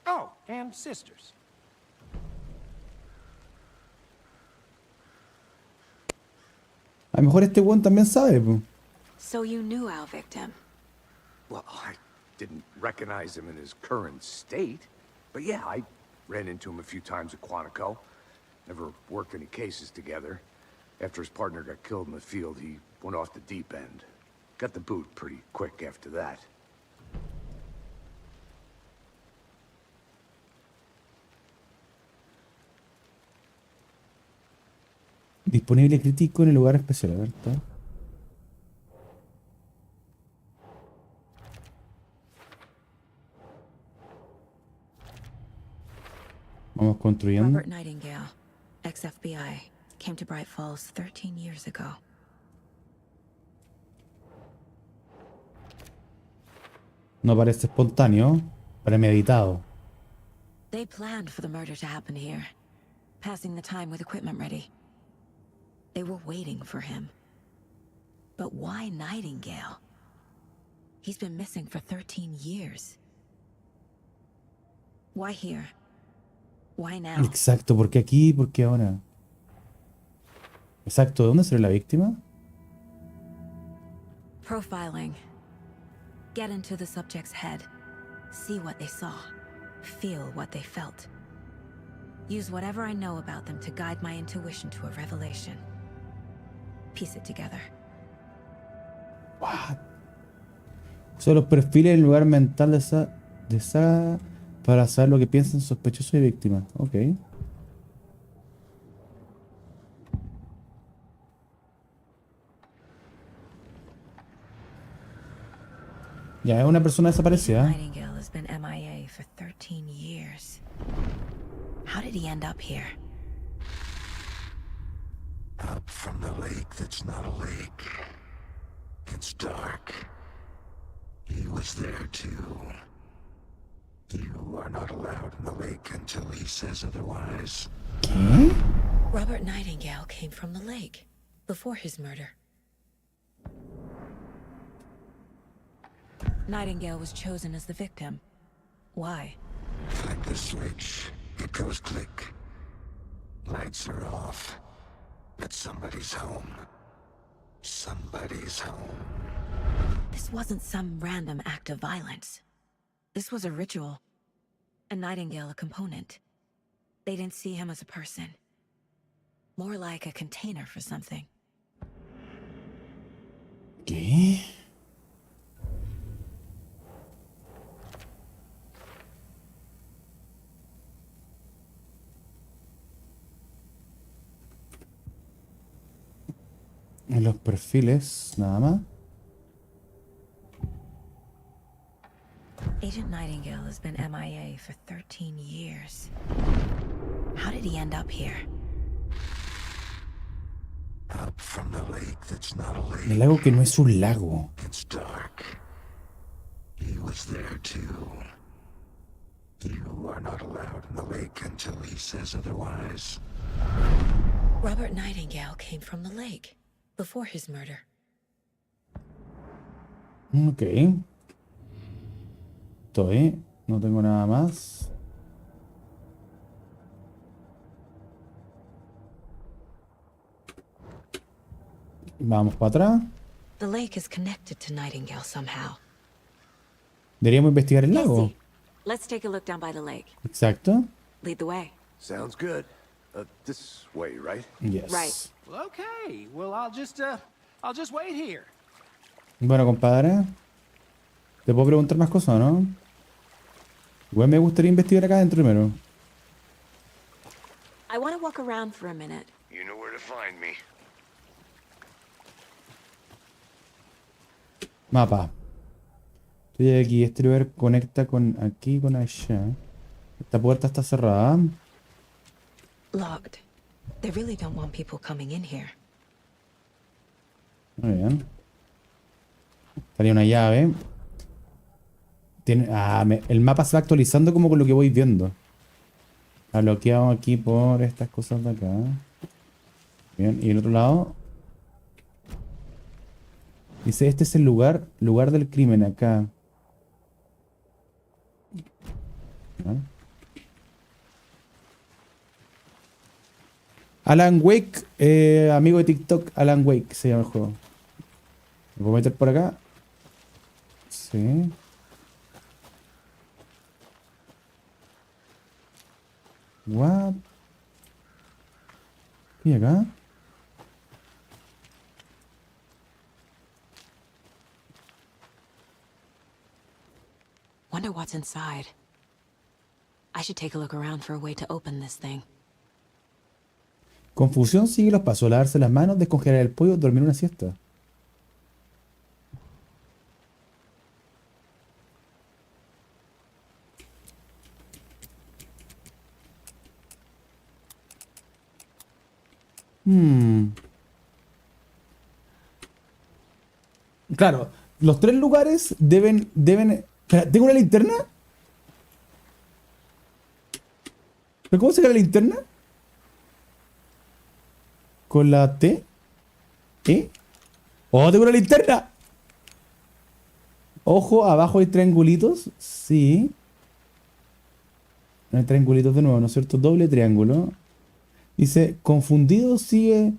Oh, and sisters. A lo mejor este weón también sabe, po. So you knew our victim. Well, I didn't recognize him in his current state. But yeah, I ran into him a few times at Quantico. Never worked any cases together. After his partner got killed in the field, he went off the deep end. Got the boot pretty quick after that. Disponible crítico en el lugar especial, a ver, está. Vamos construyendo. Robert Nightingale, ex-FBI, came to Bright Falls 13 years ago. No parece espontáneo, premeditado. They planned for the murder to happen here, passing the time with equipment ready. They were waiting for him. But why Nightingale? He's been missing for 13 years. Why here? Why now? Exacto, ¿por qué aquí? ¿Por qué ahora? Exacto, ¿de dónde salió la víctima? Profiling. Get into the subject's head. See what they saw. Feel what they felt. Use whatever I know about them to guide my intuition to a revelation. Piece it together. What? Son los perfiles del lugar mental de esa para saber lo que piensan sospechosos y víctimas. Ok. Ya, es una persona desaparecida. Nightingale has been MIA for 13 years. How did he end up here? Up from the lake that's not a lake. It's dark. He was there too. You are not allowed in the lake until he says otherwise. ¿Qué? Robert Nightingale came from the lake before his murder. Nightingale was chosen as the victim. Why? Flick the switch. It goes click. Lights are off. But somebody's home. Somebody's home. This wasn't some random act of violence. This was a ritual. And Nightingale a component. They didn't see him as a person. More like a container for something. ¿Qué? En los perfiles, nada más. Agent Nightingale has been MIA for 13 years. How did he end up here? Up from the lake that's not a lake. El lago que no es un lago. It's dark. He was there too. You are not allowed in the lake until he says otherwise. Robert Nightingale came from the lake before his murder. Ok. Estoy. No tengo nada más. Vamos para atrás. The lake is connected to Nightingale somehow. Deberíamos investigar el lago. Casey, let's take a look down by the lake. Exacto. Lead the way. Sounds good. This way, right? Yes. Right. Well, okay. Well, I'll just wait here. Bueno, compadre. ¿Te puedo preguntar más cosas, no? Igual me gustaría investigar acá adentro primero. I want to walk around for a minute. You know where to find me. Mapa. Estoy aquí. Este lugar conecta con aquí con allá. Esta puerta está cerrada. Locked. They really don't want people coming in here. Muy bien. Estaría una llave. Tiene, el mapa se va actualizando como con lo que voy viendo. Está bloqueado aquí por estas cosas de acá. Bien, y el otro lado. Dice, este es el lugar del crimen acá. ¿Ah? Alan Wake, amigo de TikTok, Alan Wake se llama el juego. ¿Me puedo meter por acá? Sí. What? ¿Y acá? Wonder what's inside. I should take a look around for a way to open this thing. Confusión, sigue los pasos, lavarse las manos, descongelar el pollo, dormir una siesta. Claro, los tres lugares deben... Espera, ¿tengo una linterna? ¿Pero cómo se saca la linterna? ¿Con la T? ¿Eh? ¡Oh, tengo una linterna! Ojo, abajo hay triangulitos. Sí. No hay triangulitos de nuevo, ¿no es cierto? Doble triángulo. Dice, confundido sigue...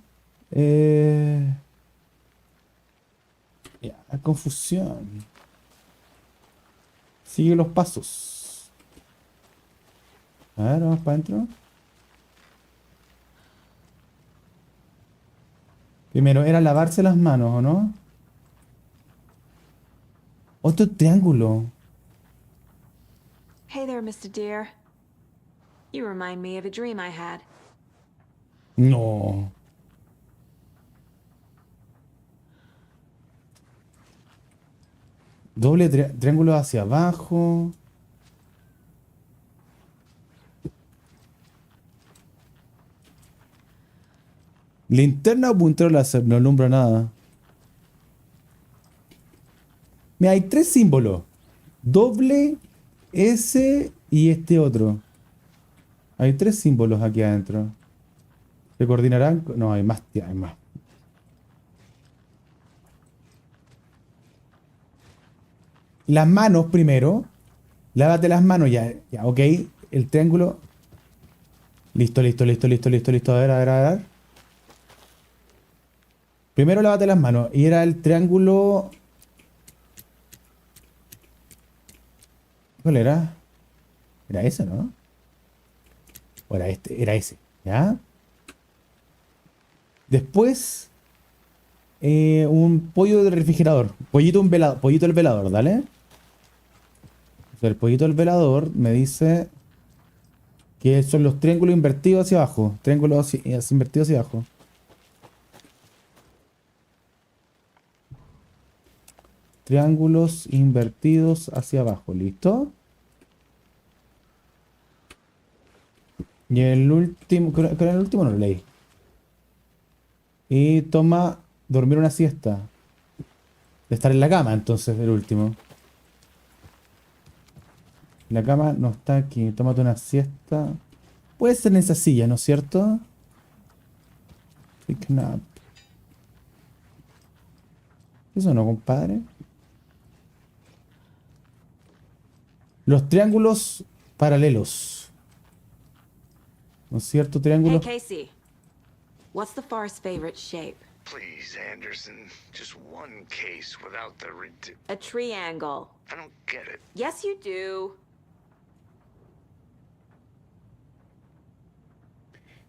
Ya, confusión. Sigue los pasos. A ver, vamos para adentro. Primero era lavarse las manos, ¿o no? Otro triángulo. Hey there, Mr. Deer. You remind me of a dream I had. No. Doble triángulo hacia abajo. Linterna o puntero láser. No alumbra nada. Mira, hay tres símbolos. Doble, S y este otro. Hay tres símbolos aquí adentro. ¿Se coordinarán? No, hay más. Hay más. Las manos primero. Lávate las manos ya. Ya, ok. El triángulo. Listo, listo, listo, listo, listo, listo. A ver, a ver, a ver. Primero lávate las manos. Y era el triángulo. ¿Cuál era? Era ese, ¿no? O era este. Era ese. ¿Ya? Después. Un pollo del refrigerador. Pollito, pollito del velador, dale. El pollito del velador me dice que son los triángulos invertidos hacia abajo. Triángulos invertidos hacia abajo. Triángulos invertidos hacia abajo. ¿Listo? Y el último... Creo que el último no lo leí. Y toma dormir una siesta. De estar en la cama, entonces, el último. La cama no está aquí. Tómate una siesta. Puede ser en esa silla, ¿no es cierto? Take a nap. ¿Eso no, compadre? Los triángulos paralelos. ¿No es cierto? Hey, Triángulos. Casey. What's the far's favorite shape? Please, Anderson. Just one case without the A triangle. I don't get it. Yes, you do.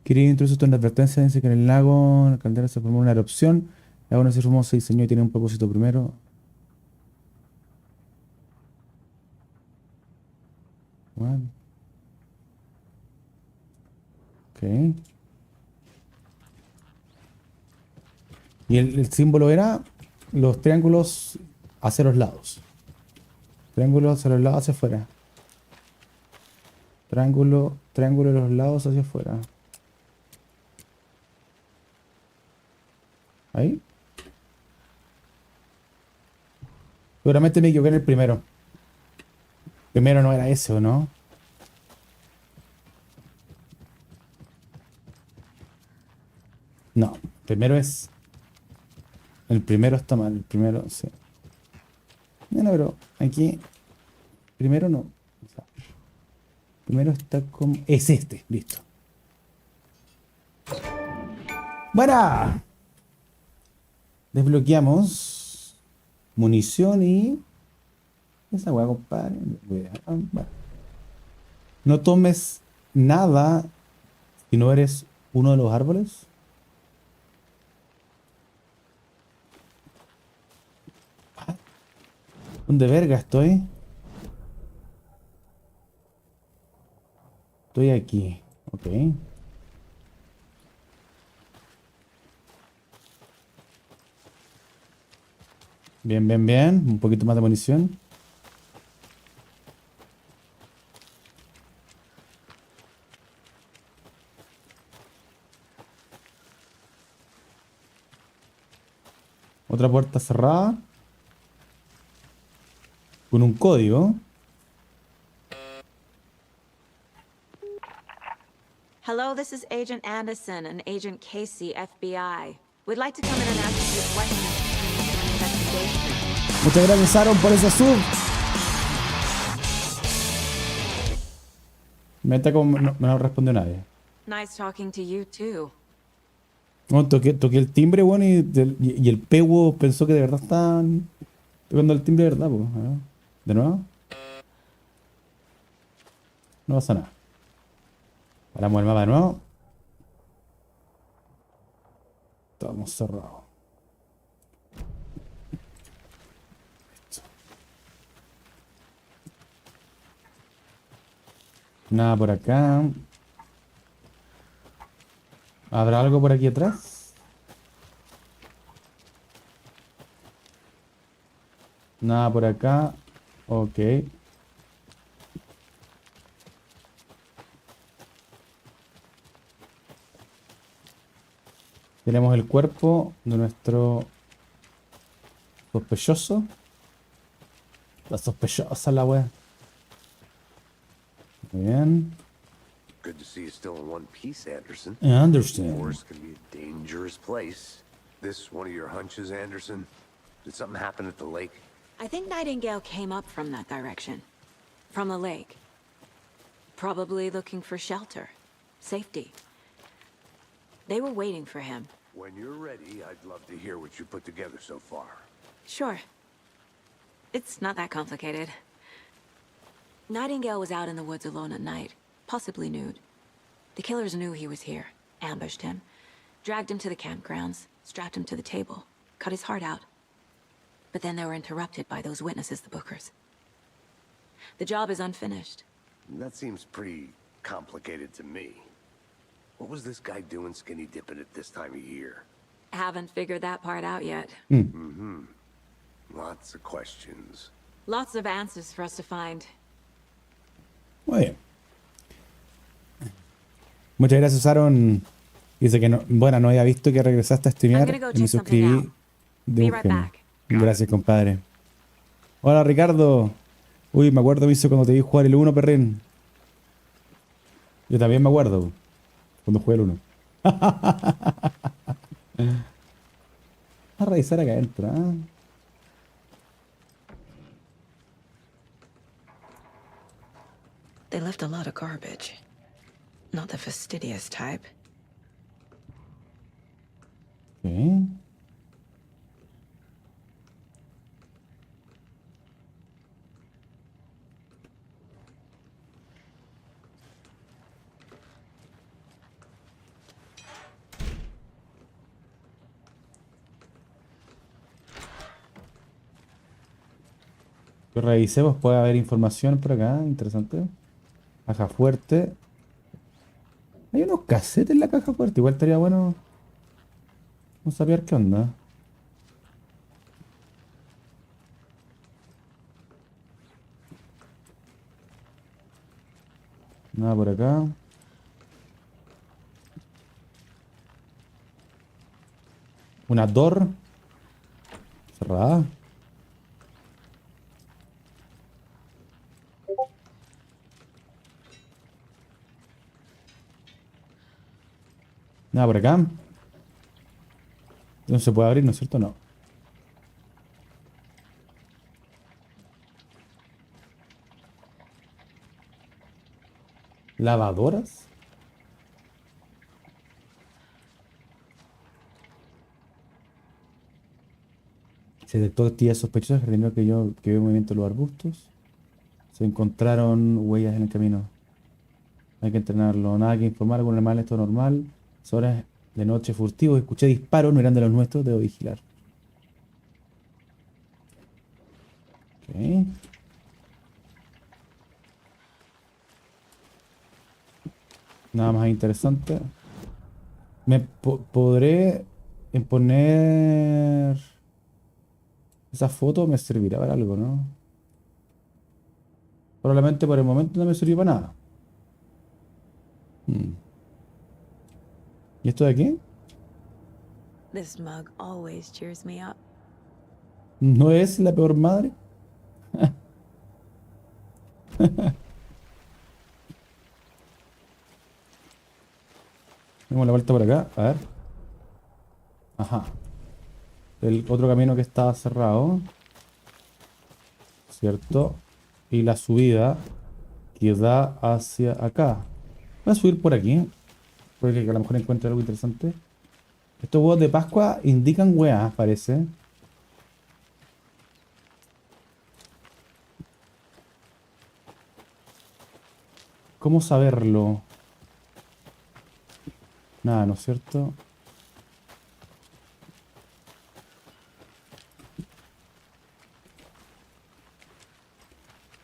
Quería introducir esto en la advertencia. Dice que en el lago, en la caldera se formó una erupción. El lago no se formó, se diseñó y tiene un propósito primero. What? Ok. Y el símbolo era los triángulos hacia los lados. Triángulos hacia los lados, hacia afuera. Triángulo, triángulo de los lados hacia afuera. Ahí. Seguramente me equivoqué en el primero. Primero no era ese, ¿o no? No, primero es... El primero está mal, el primero, sí. Bueno, pero aquí... Primero no. O sea, primero está como... Es este, listo. ¡Buena! Desbloqueamos munición y... Esa weá, compadre. Bueno. No tomes nada si no eres uno de los árboles. ¿Dónde verga estoy? Estoy aquí. Ok. Bien, bien, bien. Un poquito más de munición. Otra puerta cerrada. Con un código. Hello, this is Agent Anderson and Agent Casey, FBI. We'd like to come in and ask you a question concerning an investigation. Muchas gracias, Aaron, por ese sub. Meta como no respondió nadie. Nice talking to you, too. No, toqué el timbre, bueno, y el pewo pensó que de verdad estaban tocando el timbre de verdad, pues. A ver, ¿de nuevo? No pasa nada. Paramos el mapa de nuevo. Estamos cerrados. Nada por acá. ¿Habrá algo por aquí atrás? Nada por acá. Ok. Tenemos el cuerpo de nuestro sospechoso. La sospechosa la wea. Muy bien. Good to see you still in one piece, Anderson. I understand. Forest can be a dangerous place. This one of your hunches, Anderson? Did something happen at the lake? I think Nightingale came up from that direction. From the lake. Probably looking for shelter. Safety. They were waiting for him. When you're ready, I'd love to hear what you put together so far. Sure. It's not that complicated. Nightingale was out in the woods alone at night, possibly nude. The killers knew he was here, ambushed him, dragged him to the campgrounds, strapped him to the table, cut his heart out. But then they were interrupted by those witnesses, the Bookers. The job is unfinished. That seems pretty complicated to me. What was this guy doing skinny dipping at this time of year? Haven't figured that part out yet. Lots of questions. Lots of answers for us to find. Muy bien. Muchas gracias, Aaron. Dice que no, bueno, no había visto que regresaste a streamear y me suscribí de un genio. Gracias, compadre. Hola, Ricardo. Uy, me acuerdo, Vicio, cuando te vi jugar el 1, perrín. Yo también me acuerdo cuando jugué el 1. A revisar acá adentro, ¿eh? They left a lot of garbage. Not the fastidious type. Okay. Que revisemos, puede haber información por acá, interesante. Caja fuerte. Hay unos cassettes en la caja fuerte, igual estaría bueno. Vamos a ver qué onda. Nada por acá. Una door. Cerrada. Nada por acá. No se puede abrir, ¿no es cierto? No. ¿Lavadoras? Se detectó actividad sospechosa, el jardinero que vio movimiento en los arbustos. Se encontraron huellas en el camino. Hay que entrenarlo. Nada que informar, algún animal, esto es normal. Horas de noche furtivos, escuché disparos, no eran de los nuestros, debo vigilar. Ok. Nada más interesante. ¿Podré poner esa foto? Me servirá para algo, ¿no? Probablemente por el momento no me sirvió para nada. ¿Y esto de aquí? This mug always cheers me up. ¿No es la peor madre? Demos la vuelta por acá. A ver. Ajá. El otro camino que estaba cerrado. ¿Cierto? Y la subida que da hacia acá. Voy a subir por aquí. Porque a lo mejor encuentre algo interesante. Estos huevos de Pascua indican weas, parece. ¿Cómo saberlo? Nada, ¿no es cierto?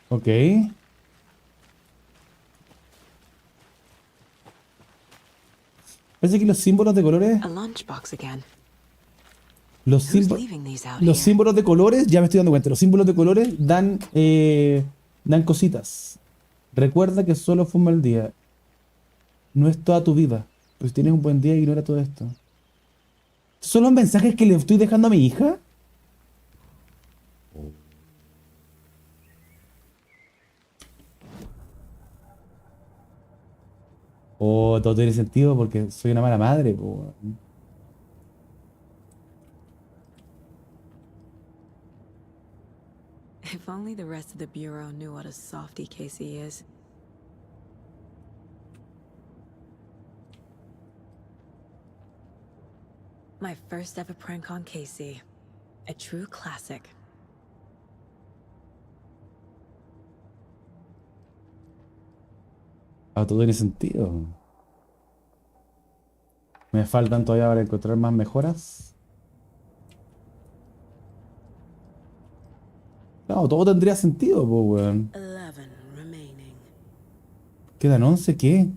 Ok. Parece que los símbolos de colores. A lunchbox again. Los, Who's símbo- leaving these out los here? símbolos de colores, ya me estoy dando cuenta. Los símbolos de colores dan cositas. Recuerda que solo fue un mal día. No es toda tu vida. Pues si tienes un buen día, ignora todo esto. ¿Son los mensajes que le estoy dejando a mi hija? Oh, todo tiene sentido porque soy una mala madre, po, weón. If only the rest of the Bureau knew what a softy Casey is. My first ever prank on Casey. A true classic. Ah, todo tiene sentido. Me faltan todavía para encontrar más mejoras. No, todo tendría sentido, po, weón. 11 remaining. ¿Quedan 11? ¿Qué?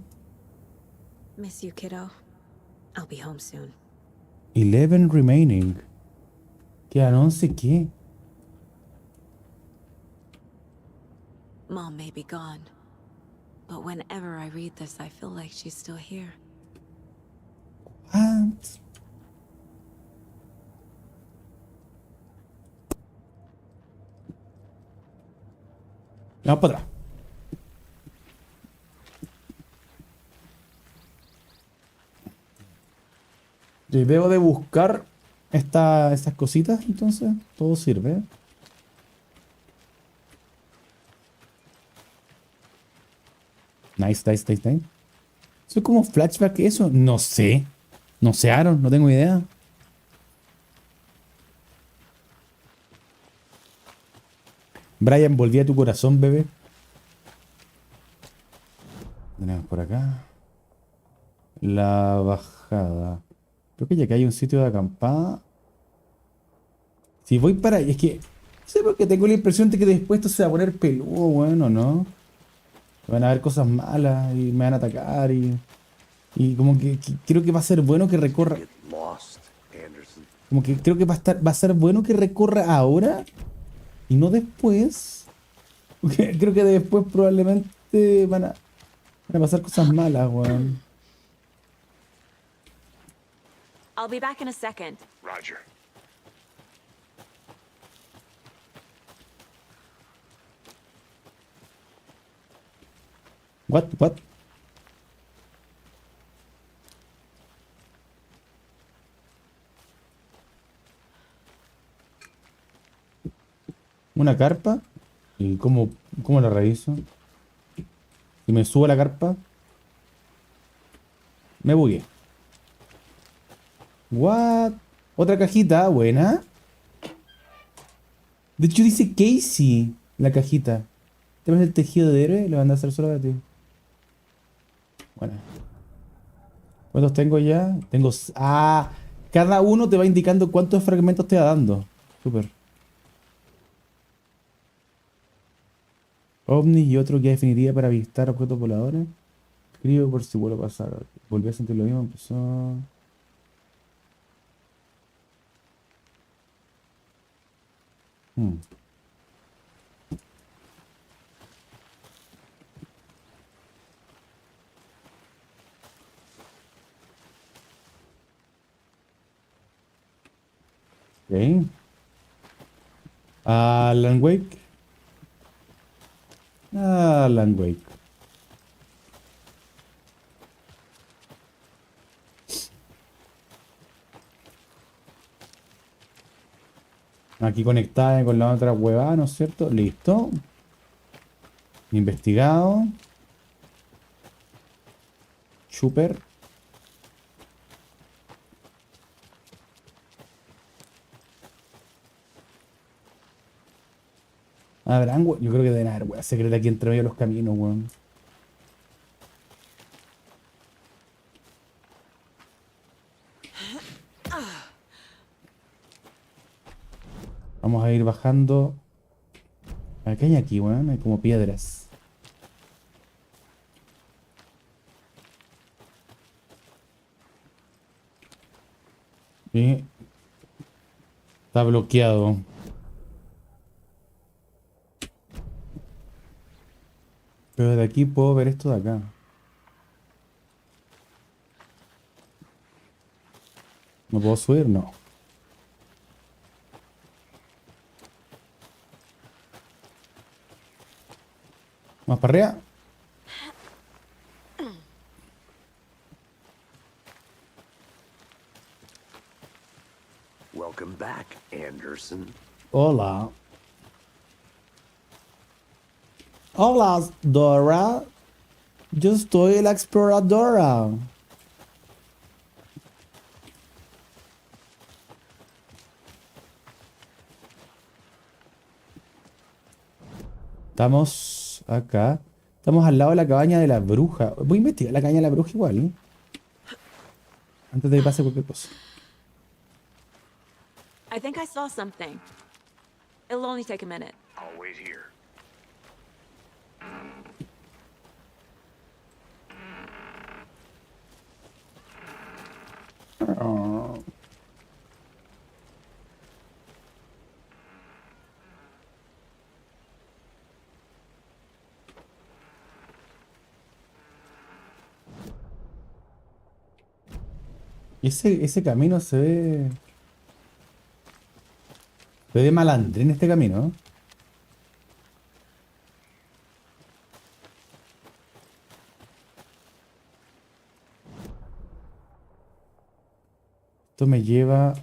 Miss you, kiddo. I'll be home soon. 11 remaining. ¿Quedan 11? ¿Qué? Mom may be gone, but whenever I read this, I feel like she's still here. What? Vamos para atrás. Y debo de buscar estas cositas, entonces. Todo sirve. Nice, nice, nice, nice. ¿Soy como flashback eso? No sé. No sé, Aaron, no tengo idea. Brian, volví a tu corazón, bebé. Tenemos por acá. La bajada. Creo que ya que hay un sitio de acampada. Si voy para ahí, es que. No sé por qué tengo la impresión de que después esto se va a poner peludo, bueno, ¿no? Van a haber cosas malas y me van a atacar y como que creo que va a ser bueno que recorra. Get lost, Anderson. Como que creo que va a ser bueno que recorra ahora y no después. Porque creo que después probablemente van a pasar cosas malas, weón. I'll be back in a second. Roger. What? Una carpa. ¿Y cómo la reviso? Si me subo a la carpa, me bugué. What? Otra cajita, buena. De hecho dice Casey la cajita. ¿Te ves el tejido de héroe? Lo van a hacer solo para ti. Bueno. ¿Cuántos tengo ya? Tengo... Ah, cada uno te va indicando cuántos fragmentos te va dando. Súper. OVNI y otro que definiría para avistar objetos voladores. Escribo por si vuelvo a pasar. Volví a sentir lo mismo, empezó... Hmm. Ok. Alan Wake. Ah, Alan Wake. Aquí conectada con la otra huevada, ¿no es cierto? Listo. Investigado. Super. Yo creo que deben haber weas secretas aquí entre medio de los caminos, weón. Vamos a ir bajando. ¿Qué hay aquí, weón? Hay como piedras. Y está bloqueado. Pero de aquí puedo ver esto de acá. ¿No puedo subir? No. ¿Más para arriba? Welcome back, Anderson. Hola. Hola, Dora. Yo estoy la exploradora. Estamos acá. Estamos al lado de la cabaña de la bruja. Voy a investigar la cabaña de la bruja igual, ¿eh? Antes de que pase cualquier cosa. I think I saw something. It'll only take a minute. I'll wait here. Oh. Ese camino se ve... Se ve malandrín este camino, ¿eh? Esto me lleva...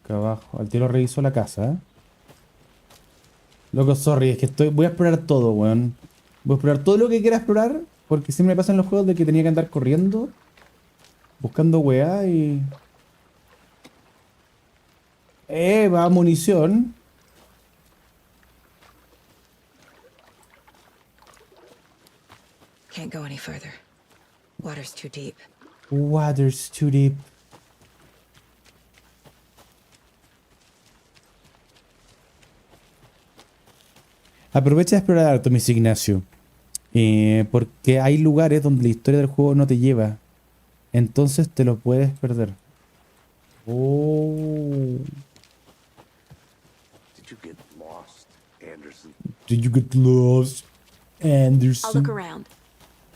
Acá abajo. Al tiro reviso la casa, ¿eh? Loco, sorry, es que voy a explorar todo, weón. Voy a explorar todo lo que quiera explorar. Porque siempre me pasa en los juegos de que tenía que andar corriendo. Buscando weá y... Va, munición. Can't go any further. Water's too deep. Water's too deep. Aprovecha de explorar harto, Miss Ignacio. Porque hay lugares donde la historia del juego no te lleva. Entonces te lo puedes perder. Oh. Did you get lost, Anderson? Did you get lost, Anderson? I'll look around.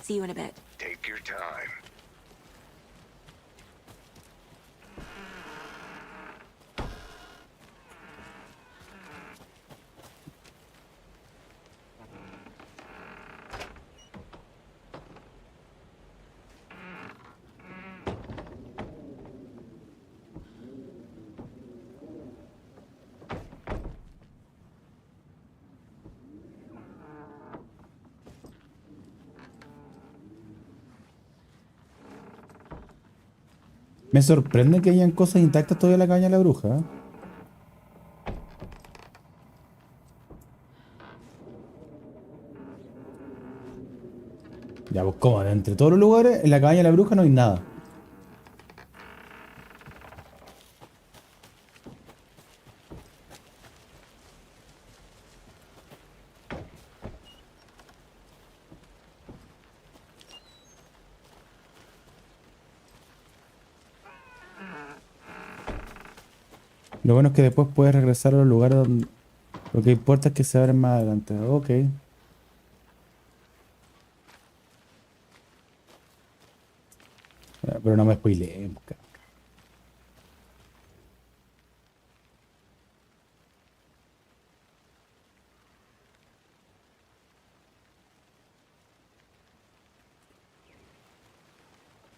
See you in a bit. Take your time. Me sorprende que hayan cosas intactas todavía en la cabaña de la bruja, ¿eh? Ya, pues, ¿cómo? Entre todos los lugares, en la cabaña de la bruja no hay nada. Lo bueno es que después puedes regresar a los lugares donde... Lo que importa es que se abren más adelante. Ok. Pero no me spoileen, cara.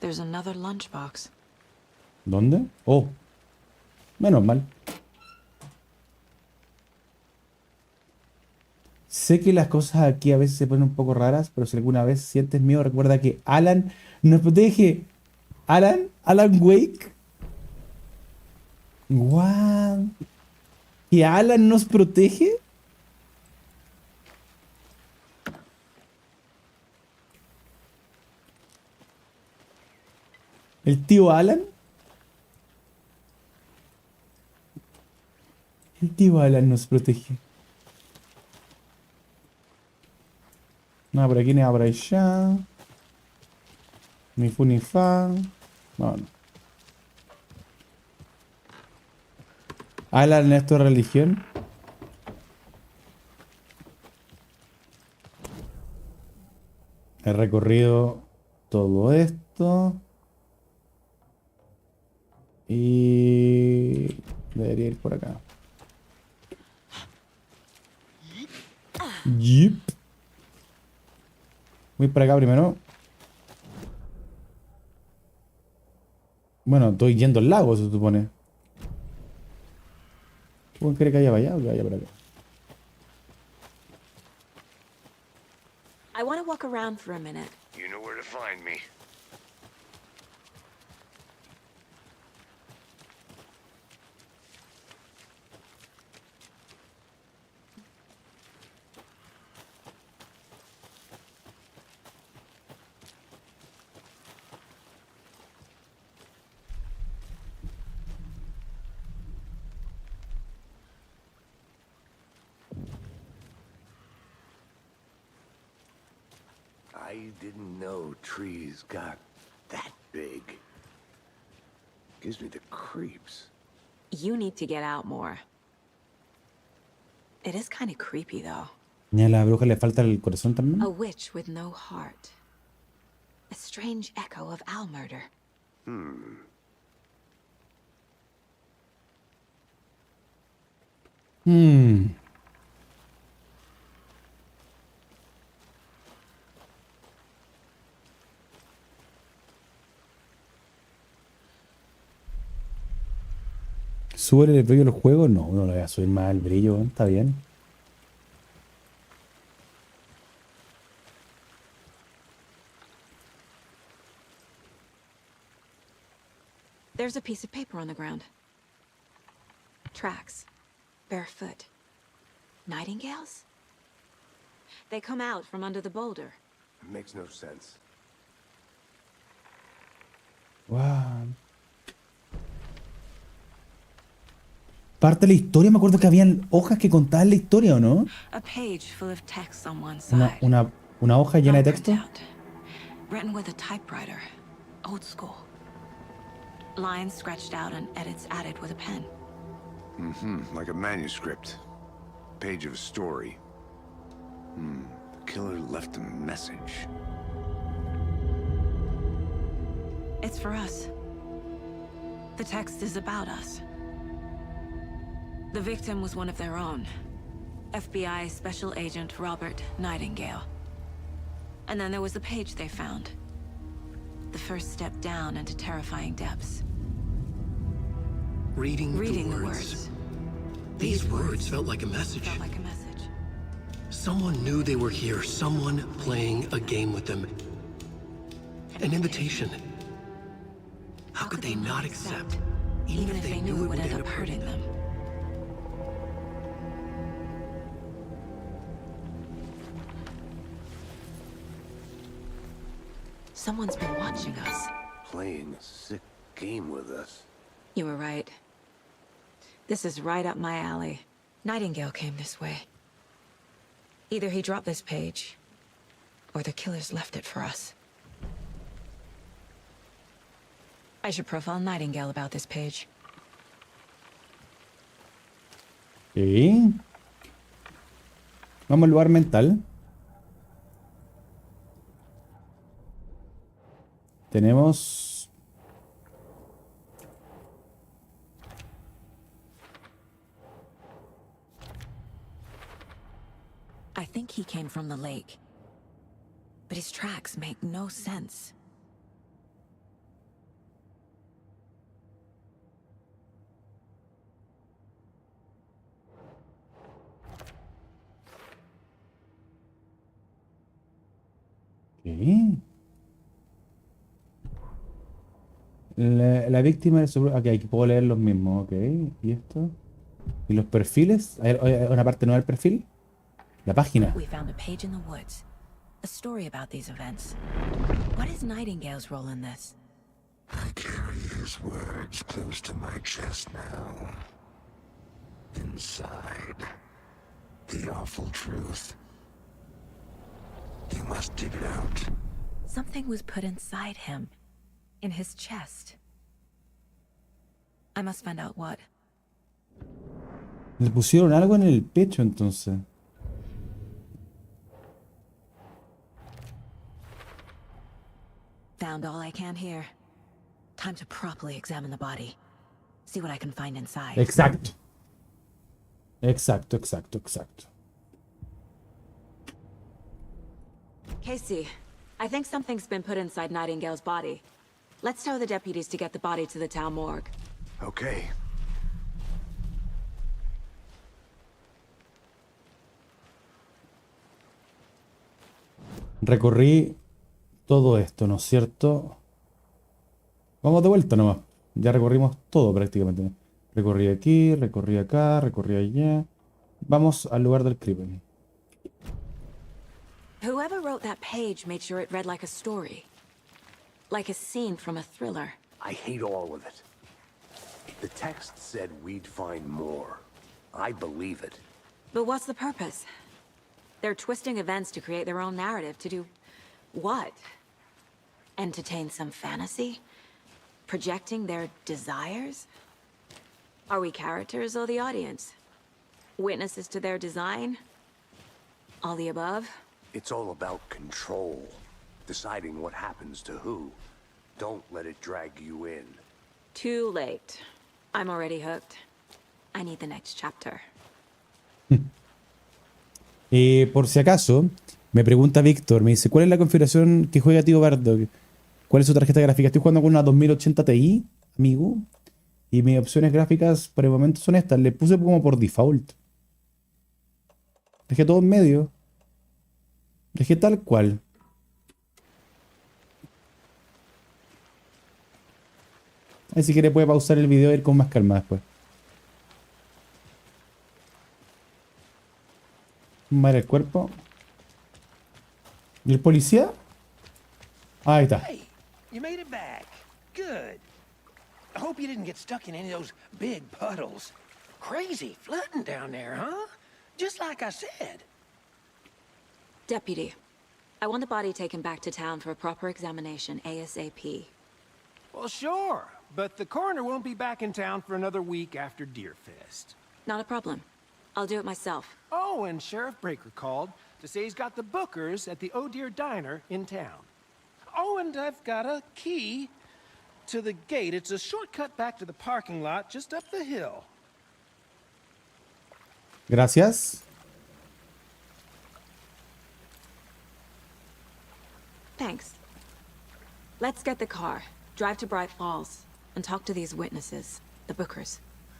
There's another lunchbox. ¿Dónde? Oh, menos mal. Sé que las cosas aquí a veces se ponen un poco raras, pero si alguna vez sientes miedo, recuerda que Alan nos protege. Alan Wake. What? ¿Que Alan nos protege? ¿El tío Alan? El tío Alan nos protege. Nada por aquí, nada por allá. Ni fu ni fa. Bueno. Alan, ¿esto es religión? He recorrido todo esto. Y debería ir por acá. Jeep. Voy para acá primero. Bueno, estoy yendo al lago, se supone. ¿Cómo quiere que vaya para allá o que vaya para acá? I want to walk around for a minute. You know where to find me. I didn't know trees got that big. Gives me the creeps. You need to get out more. It is kind of creepy, though. ¿Y a la bruja le falta el corazón A también? witch with no heart. A strange echo of owl murder. ¿Sube el brillo del juego? No, no le voy a subir más el brillo, está bien. There's a piece of paper on the ground. Tracks. Barefoot. Nightingales? They come out from under the boulder. It makes no sense. Wow. Parte de la historia, me acuerdo que habían hojas que contaban la historia, ¿o no? A page full of text on one Una, side. una hoja llena de texto. Printout. Written with a typewriter. Old school. Lines scratched out and edits added with a pen. Like a manuscript. Page of a story. The killer left a message. It's for us. The text is about us. The victim was one of their own. FBI Special Agent Robert Nightingale. And then there was the page they found. The first step down into terrifying depths. Reading the words. These words felt like a message. Someone knew they were here. Someone playing a game with them. An invitation. How could they not accept? Even if they knew it would end up hurting them. Someone's been watching us. Playing a sick game with us. You were right. This is right up my alley. Nightingale came this way. Either he dropped this page, or the killers left it for us. I should profile Nightingale about this page. Sí. Vamos al lugar mental. Tenemos... I think he came from the lake. But his tracks make no sense. ¿Qué? La víctima de su... Ok, aquí puedo leer los mismos, ok. ¿Y esto? ¿Y los perfiles? ¿Hay una parte nueva del perfil? La página. We found a page in the woods. A story about these events. What is Nightingale's role in this? I carry his words close to my chest now. Inside, the awful truth. You must dig it out. Something was put inside him. In his chest. I must find out what. Le pusieron algo en el pecho entonces. Found all I can here. Time to properly examine the body. See what I can find inside. Exacto. Exacto, exacto, exacto. Casey, I think something's been put inside Nightingale's body. Let's tell the deputies to get the body to the town morgue. Okay. Recorrí todo esto, ¿no es cierto? Vamos de vuelta nomás. Ya recorrimos todo prácticamente. Recorrí aquí, recorrí acá, recorrí allá. Vamos al lugar del crimen. Whoever wrote that page made sure it read like a story. Like a scene from a thriller. I hate all of it. The text said we'd find more. I believe it. But what's the purpose? They're twisting events to create their own narrative. To do what? Entertain some fantasy? Projecting their desires? Are we characters or the audience? Witnesses to their design? All the above? It's all about control. Deciding what happens to who. Don't let it drag you in. Too late. I'm already hooked. I need the next chapter. Por si acaso, me pregunta Víctor, me dice, ¿cuál es la configuración que juega Tío Bardo? ¿Cuál es su tarjeta gráfica? Estoy jugando con una 2080 Ti, amigo. Y mis opciones gráficas por el momento son estas. Le puse como por default. Dejé todo en medio. Dejé tal cual. Ahí si quiere puede pausar el video e ir con más calma después. Vale, el cuerpo. ¿Y el policía? Ahí está. Hey, you made it back. Good. I hope you didn't get stuck in any of those big puddles. Crazy flooding down there, huh? Just like I said. Deputy, I want the body taken back to town for a proper examination ASAP. Well, sure, but the coroner won't be back in town for another week after Deerfest. Not a problem. I'll do it myself. Oh, and Sheriff Breaker called to say he's got the bookers at the Oh Dear Diner in town. Oh, and I've got a key to the gate. It's a shortcut back to the parking lot just up the hill. Gracias. Thanks. Let's get the car, drive to Bright Falls, and talk to these witnesses, the bookers.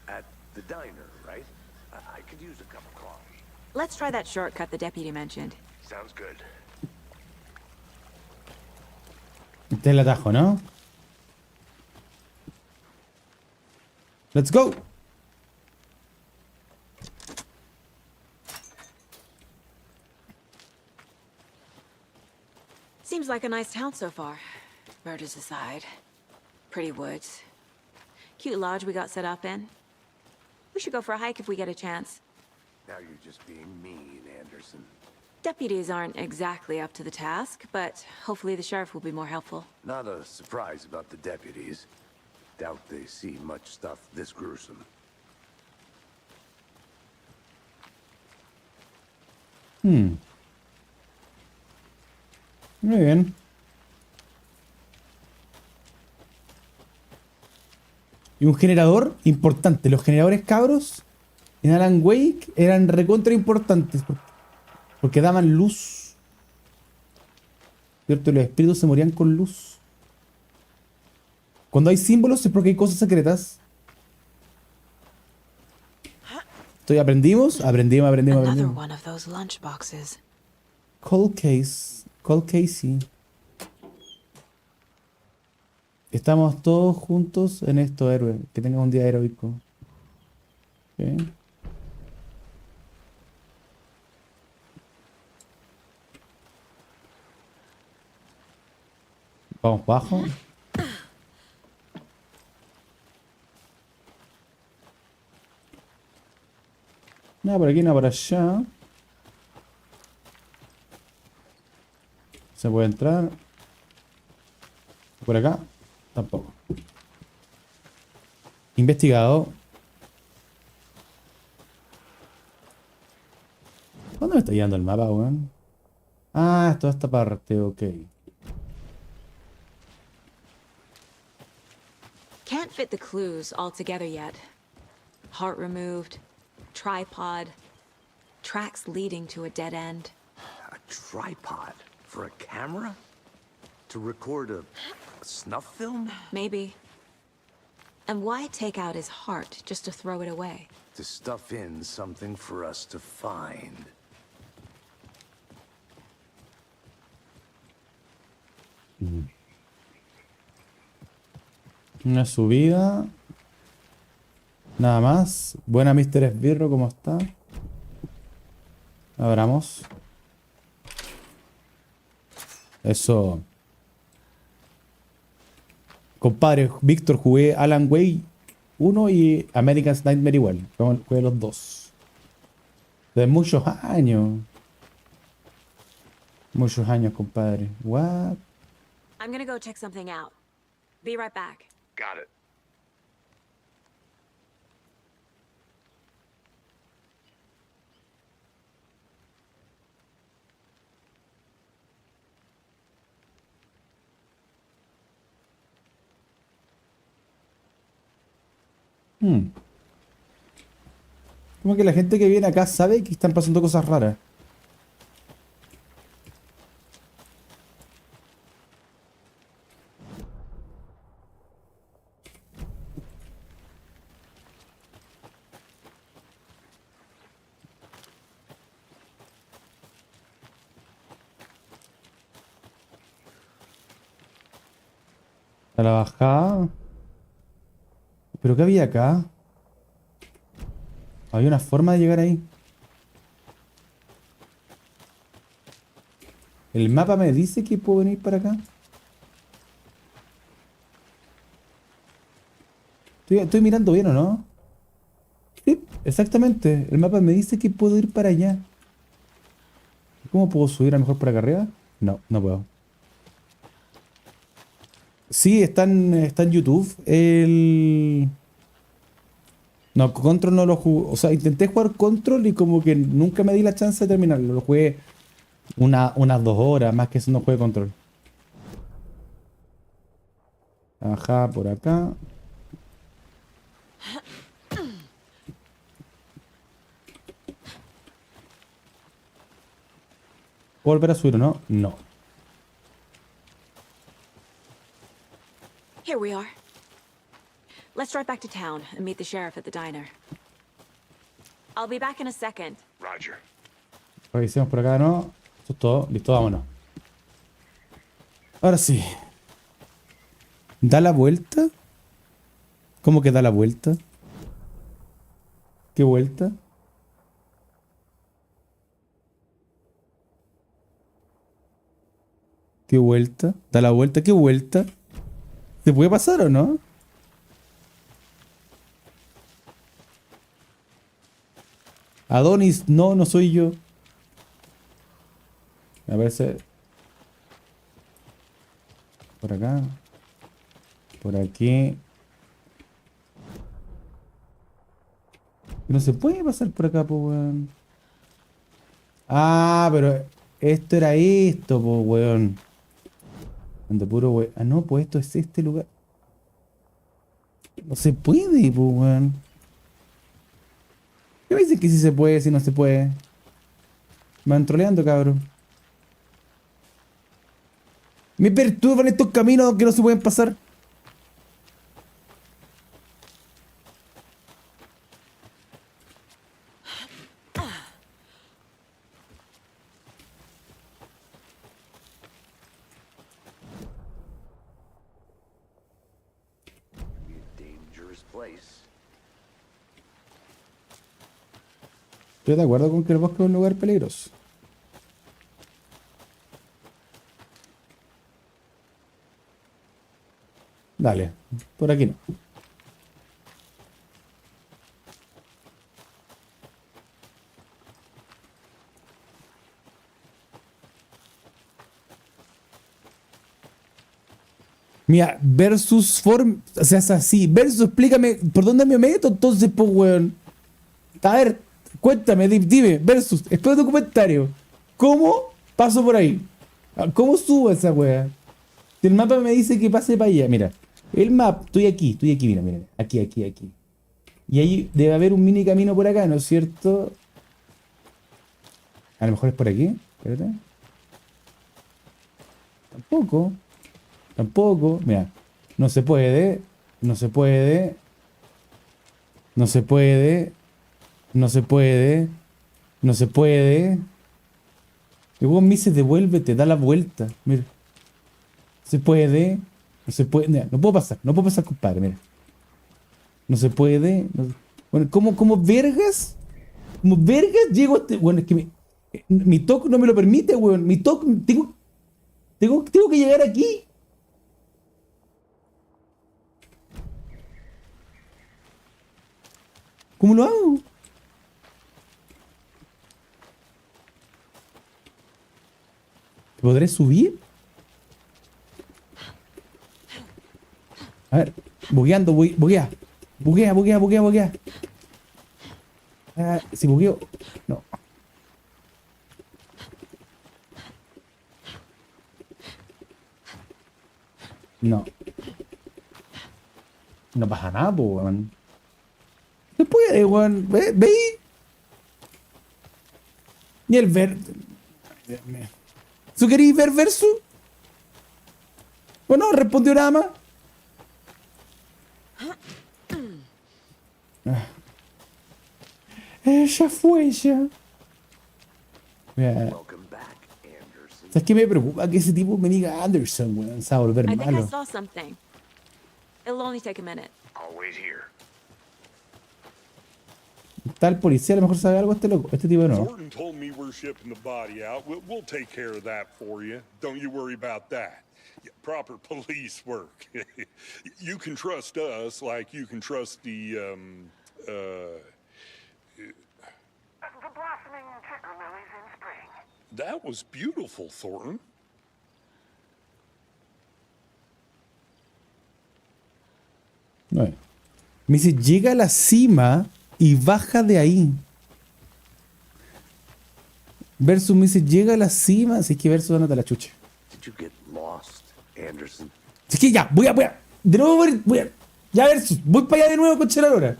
At the diner, right? I could use a cup of coffee. Let's try that shortcut the deputy mentioned. Sounds good. Este es el atajo, ¿no? Let's go. Seems like a nice town so far. Murders aside. Pretty woods. Cute lodge we got set up in. We should go for a hike if we get a chance. Now you're just being mean, Anderson. Deputies aren't exactly up to the task, but hopefully the sheriff will be more helpful. Not a surprise about the deputies. Doubt they see much stuff this gruesome. Muy bien. Y un generador importante. Los generadores cabros en Alan Wake eran recontra importantes porque daban luz. ¿Cierto? Los espíritus se morían con luz. Cuando hay símbolos es porque hay cosas secretas. Aprendimos. Another one of those lunch boxes. Cold Casey. estamos todos juntos en esto, héroe. Que tengas un día heroico. Ok. Vamos bajo. Nada por aquí, nada por allá. Se puede entrar. Por acá. Tampoco. Investigado. ¿Dónde me está guiando el mapa, weón? Ah, es toda esta parte, ok. Can't fit the clues all together yet. Heart removed, tripod, tracks leading to a dead end. A tripod for a camera? To record a snuff film? Maybe. And why take out his heart just to throw it away? To stuff in something for us to find. Una subida. Nada más. Buena, Mr. Esbirro, ¿cómo está? Abramos. Eso. Compadre, Víctor, jugué Alan Wake 1 y American's Nightmare igual. Jugué los dos. De muchos años. Muchos años, compadre. What? I'm gonna go check something out. Be right back. Got it. Como que la gente que viene acá sabe que están pasando cosas raras. A la bajada. ¿Pero qué había acá? Había una forma de llegar ahí. El mapa me dice que puedo venir para acá. Estoy mirando bien, ¿o no? Sí, exactamente. El mapa me dice que puedo ir para allá. ¿Cómo puedo subir a lo mejor por acá arriba? No, no puedo. Sí, está en YouTube. No, Control no lo jugué. O sea, intenté jugar Control y como que nunca me di la chance de terminarlo. Lo jugué unas 2 horas, más que eso no jugué Control. Ajá, por acá. ¿Puedo volver a subir o no? No. Here we are. Let's drive back to town and meet the sheriff at the diner. I'll be back in a second. Roger. Revisemos por acá, ¿no? Eso es todo. Listo, vámonos. Ahora sí. ¿Da la vuelta? ¿Cómo que da la vuelta? ¿Qué vuelta? ¿Qué vuelta? ¿Da la vuelta? ¿Qué vuelta? ¿Se puede pasar o no? Adonis, no, no soy yo. A ver si... Por acá. Por aquí. No se puede pasar por acá, po, weón. Ah, pero esto era esto, po, weón. Ando puro weón. Ah, no, pues esto es este lugar. No se puede, po, weón. ¿Qué me dicen que sí se puede, si no se puede? Me van troleando, cabrón. Me perturban estos caminos que no se pueden pasar. place. Estoy de acuerdo con que el bosque es un lugar peligroso. Dale, por aquí no. Mira, versus form, o sea, es así. Versus, explícame por dónde me meto, entonces, pues, weón. A ver, cuéntame, dime, versus, espero tu comentario. ¿Cómo paso por ahí? ¿Cómo subo a esa wea? Si el mapa me dice que pase para allá, mira. El mapa, estoy aquí, mira, aquí, aquí, aquí. Y ahí debe haber un mini camino por acá, ¿no es cierto? A lo mejor es por aquí, espérate. Tampoco. Tampoco, mira, no se puede, no se puede, no se puede, no se puede, no se puede. Y luego me dice devuélvete, da la vuelta, mira. Se puede, no se puede, mira, no puedo pasar, compadre, mira. No se puede. Bueno, ¿cómo vergas? ¿Cómo vergas llego a este? Bueno, es que mi toque no me lo permite, weón. Mi toque, tengo que llegar aquí. ¿Cómo lo hago? ¿Podré subir? A ver, bugueando, buguea. Buguea. Ah, si bugueo. No. No. No pasa nada, po, weón. Se puede, weón. ¿Ve ahí? Ni el ver. Dios mío. ¿Tú queréis ver versus? Bueno, respondió nada más. Ah. Ella fue ella. Welcome back, Anderson. ¿Sabes qué me preocupa? Que ese tipo me diga Anderson, weón. Se va a volver I think I malo. saw something. It'll only take a minute. I'll wait here. Está el policía, a lo mejor sabe algo este loco. Este tipo no. Thornton told me we're shipping the body out. We'll take care of that for you. Don't you worry about that. Proper police work. You can trust us like you can trust the blossoming ticker lilies in spring. That was beautiful, Thornton. No. Me dice, llega a la cima y baja de ahí. Versus me dice, llega a la cima. Así que versus anota la chucha. Did you get lost, Anderson? Así que ya, voy a. De nuevo voy a. Ya versus. Voy para allá de nuevo con Cheladora.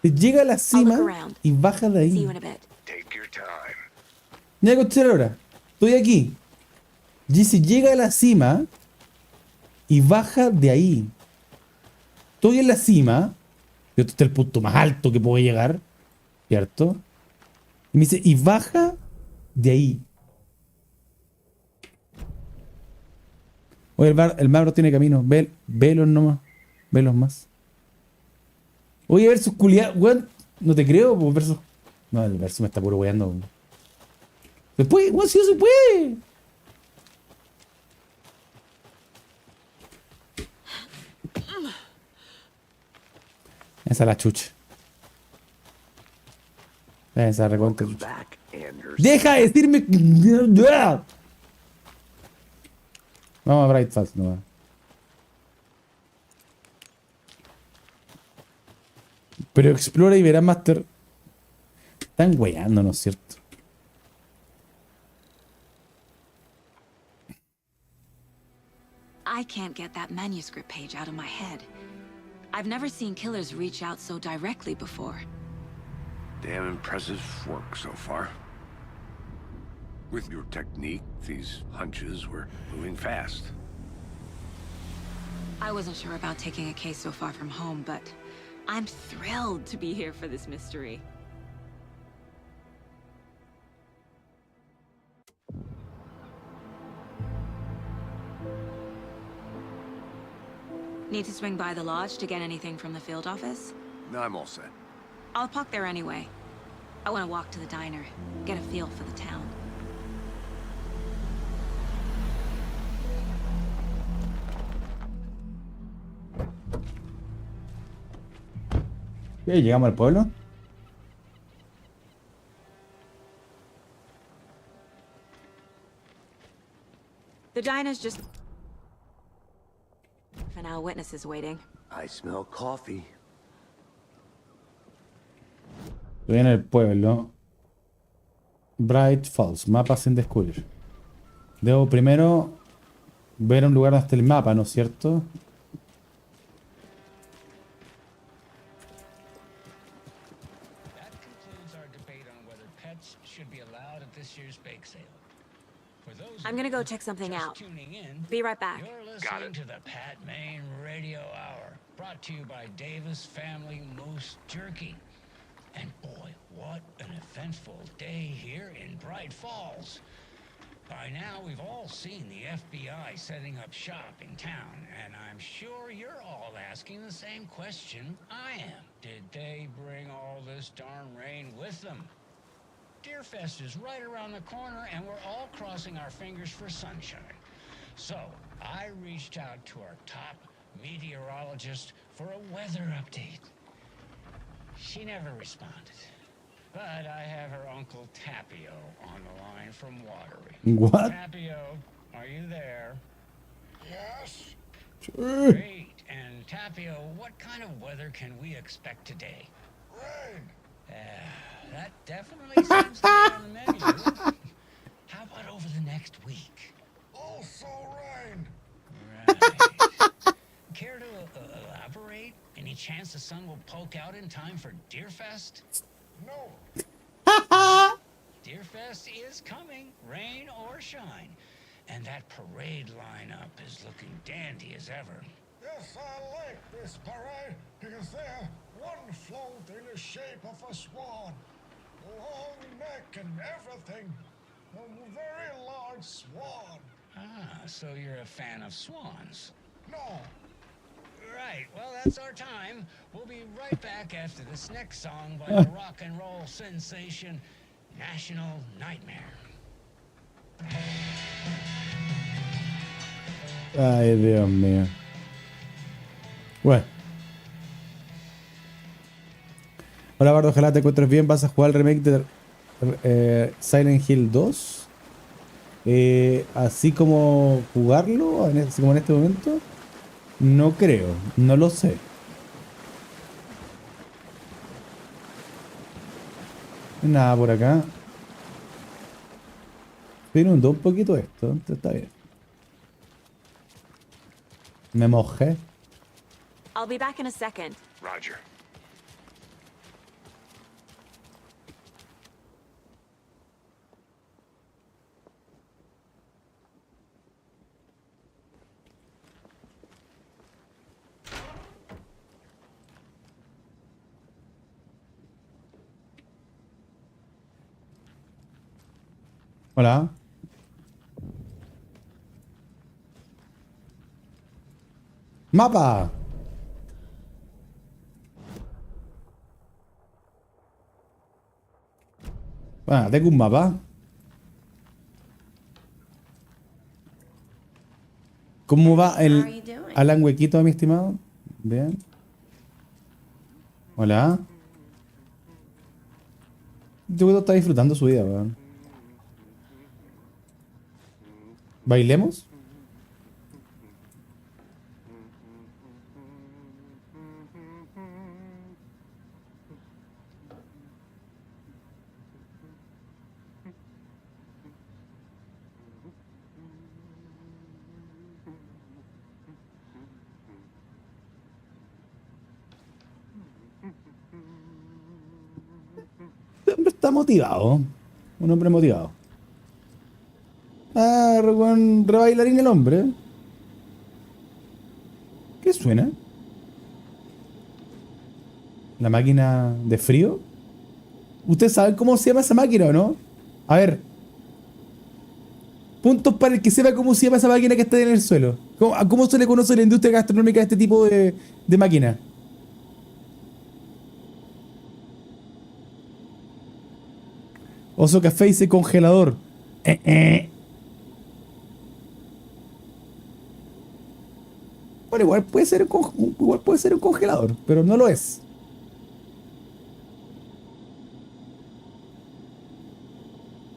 Llega a la cima y baja de See ahí. you in a bit. Take your time. Mira con Cheladora. Estoy aquí. Dice, llega a la cima y baja de ahí. Estoy en la cima. Y este es el punto más alto que puedo llegar. ¿Cierto? Y me dice, y baja de ahí. Oye, el Mabro tiene camino. Velos nomás. Velos más. Oye, versus culiado. Weón, no te creo, pues, versus. No, el versus me está puro weando. Se puede, weón, si no se puede. Esa es la chucha. Esa recontra Welcome chucha. back, Anderson. ¡Deja de decirme! Vamos a Bright Fast, no. Pero explora y verá Master. Están weyando, ¿no es cierto? I can't get that manuscript page out of my head. I've never seen killers reach out so directly before. Damn impressive work so far. With your technique, these hunches were moving fast. I wasn't sure about taking a case so far from home, but I'm thrilled to be here for this mystery. Need to swing by the lodge to get anything from the field office? No, I'm all set. I'll park there anyway. I want to walk to the diner, get a feel for the town. ¿Ya llegamos al pueblo? The diner's just... For now, witnesses waiting. I smell coffee. Estoy en el pueblo. Bright Falls, mapa sin descubrir. Debo primero ver un lugar donde esté el mapa, ¿no es cierto? That concludes our debate on whether pets should be allowed at this year's bake sale. For those I'm gonna go check something just out. tuning in, Be right back. you're listening to the Pat Maine Radio Hour, brought to you by Davis Family Moose Jerky. And boy, what an eventful day here in Bright Falls. By now, we've all seen the FBI setting up shop in town, and I'm sure you're all asking the same question I am. Did they bring all this darn rain with them? Deerfest is right around the corner, and we're all crossing our fingers for sunshine. So, I reached out to our top meteorologist for a weather update. She never responded. But I have her uncle Tapio on the line from Watery. What? Tapio, are you there? Yes? Sure. Great. And Tapio, what kind of weather can we expect today? Rain. That definitely seems to be on the menu. How about over the next week? Also rain. Right. Care to elaborate? Any chance the sun will poke out in time for Deerfest? No. Deerfest is coming, rain or shine. And that parade lineup is looking dandy as ever. Yes, I like this parade because they're one float in the shape of a swan. Long neck and everything. A very large swan. Ah, so you're a fan of swans. No. Right, well, that's our time. We'll be right back after this next song by the rock and roll sensation, National Nightmare. Ay, Dios mío. Bueno. Hola, Bardo, ojalá te encuentres bien. ¿Vas a jugar el remake de Silent Hill 2? Así como jugarlo, así como en este momento. No creo, no lo sé. Nada por acá. Se inundó un poquito esto, entonces está bien. Me mojé. I'll be back in a second. Roger. Hola. ¡Mapa! Bueno, tengo un mapa. ¿Cómo va el Alan Huequito, mi estimado? Bien. Hola. Este güey está disfrutando su vida, weón. ¿Bailemos? Este hombre está motivado. Un hombre motivado. Ah, buen rebailarín el hombre. ¿Qué suena? ¿La máquina de frío? ¿Ustedes saben cómo se llama esa máquina o no? A ver. Puntos para el que sepa cómo se llama esa máquina que está en el suelo. ¿Cómo se le conoce a la industria gastronómica a este tipo de máquina? Oso Café dice congelador. Eh. Bueno, igual puede ser un congelador, pero no lo es.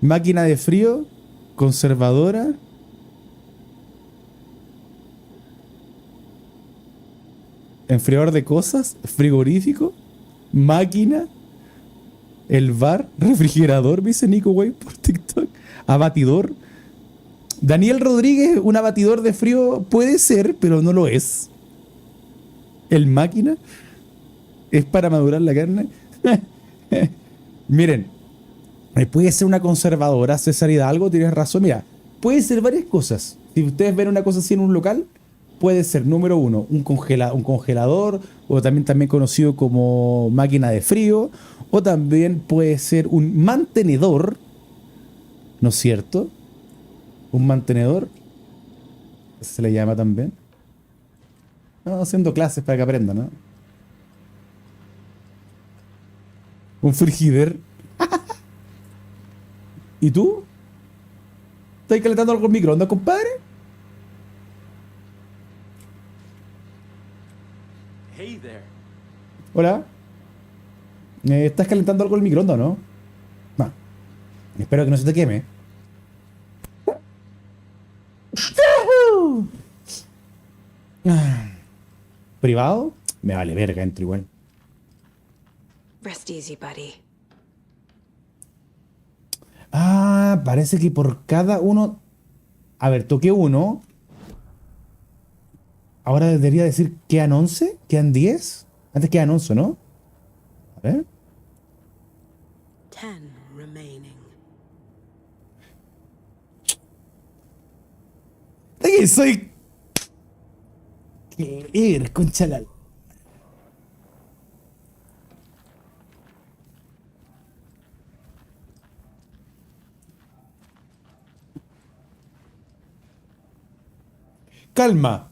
Máquina de frío, conservadora. Enfriador de cosas, frigorífico, máquina, el bar, refrigerador, me dice Nico, güey, por TikTok. Abatidor. Daniel Rodríguez, un abatidor de frío puede ser, pero no lo es. El máquina es para madurar la carne. Miren, puede ser una conservadora, César Hidalgo, tienes razón. Mira, puede ser varias cosas. Si ustedes ven una cosa así en un local, puede ser, número uno, un congelador, o también conocido como máquina de frío, o también puede ser un mantenedor, ¿no es cierto? Un mantenedor, se le llama también. No, haciendo clases para que aprendan, ¿no? Un frigider. ¿Y tú? ¿Estás calentando algo en microondas, compadre? Hey there. Hola. ¿Estás calentando algo en el microondas, no? No. Espero que no se te queme. ¿Privado? Me vale verga, entro igual. Rest easy, buddy. Ah, parece que por cada uno... A ver, toqué uno. Ahora debería decir quedan 11, quedan 10. Antes quedan 11, ¿no? A ver. 10 remaining. ¿De qué soy? ¿Qué conchala? Calma.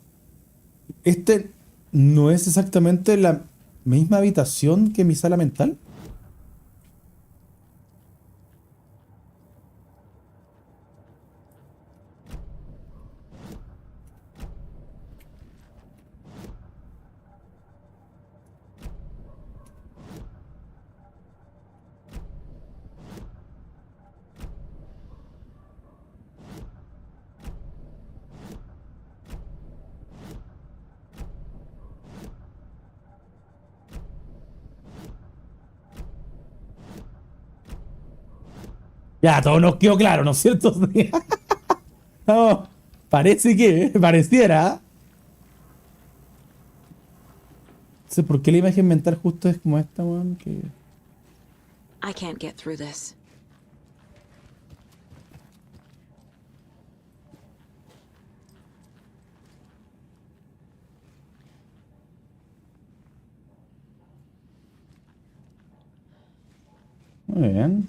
Este no es exactamente la misma habitación que mi sala mental. Ya, todo nos quedó claro, ¿no es cierto? No, pareciera. No sé por qué la imagen mental justo es como esta, weón. I can't get through this. Muy bien.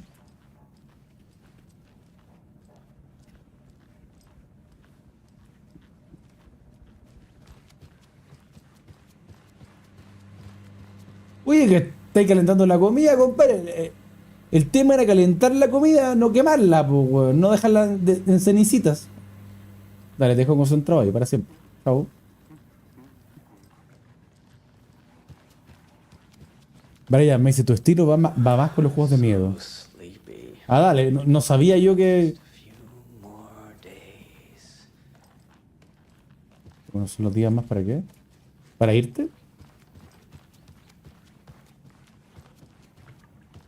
Oye, que estáis calentando la comida, compadre. El tema era calentar la comida, no quemarla, pues, weón. No dejarla en cenicitas. Dale, te dejo concentrado ahí para siempre. Chao. Brian, me dice, tu estilo va más con los juegos de miedo. Ah, dale, no sabía yo que... Bueno, son los días más para qué. ¿Para irte?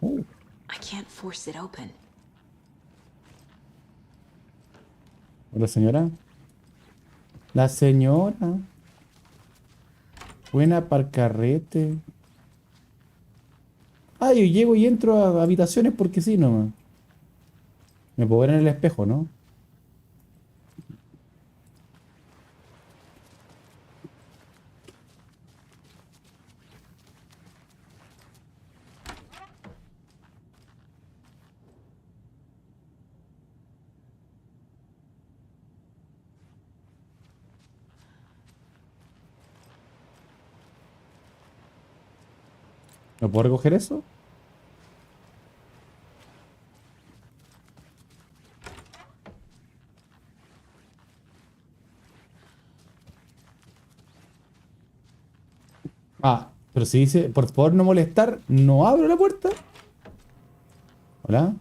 I can't force it open. Hola, señora. La señora. Buena parcarrete. Ah, yo llego y entro a habitaciones porque sí, nomás. Me puedo ver en el espejo, ¿no? ¿No puedo recoger eso? Ah, pero si dice, por favor no molestar, no abro la puerta. Hola.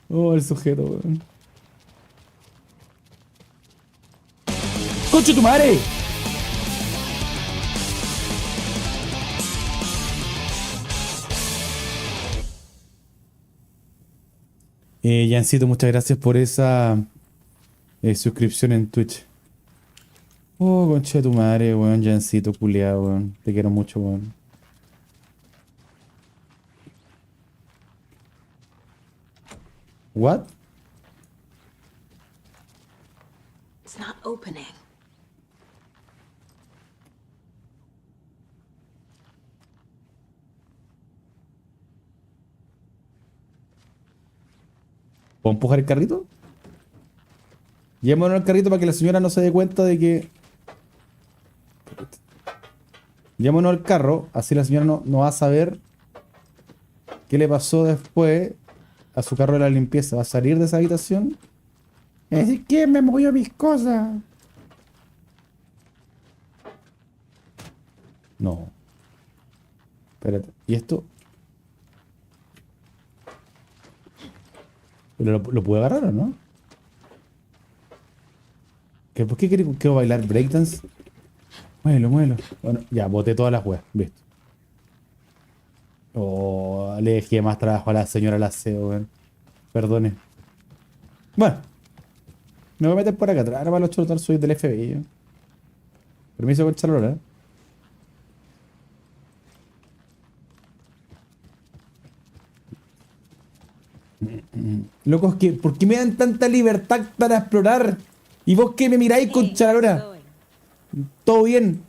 Oh, el sujeto, weón. ¡Concho tu madre! Jancito, muchas gracias por esa suscripción en Twitch. Oh, concha de tu madre, weón, Jancito, culiado, weón. Te quiero mucho, weón. ¿What? It's not opening. ¿Puedo empujar el carrito? Llevémonos al carrito para que la señora no se dé cuenta de que... Llevémonos al carro, así la señora no va a saber qué le pasó después a su carro de la limpieza. Va a salir de esa habitación y decir, ¿quién me movió mis cosas? No. Espérate. ¿Y esto? ¿Pero lo pude agarrar o no? ¿Por qué quiero bailar breakdance? Muévelo, muévelo. Bueno, ya, boté todas las weas. Listo. Oh, le dejé más trabajo a la señora Laceo, weón. Perdone. Bueno. Me voy a meter por acá atrás. Ahora para los chotar soy del FBI. Permiso con Charlola. Locos, ¿por qué me dan tanta libertad para explorar? ¿Y vos qué me miráis con Charlola? ¿Todo bien?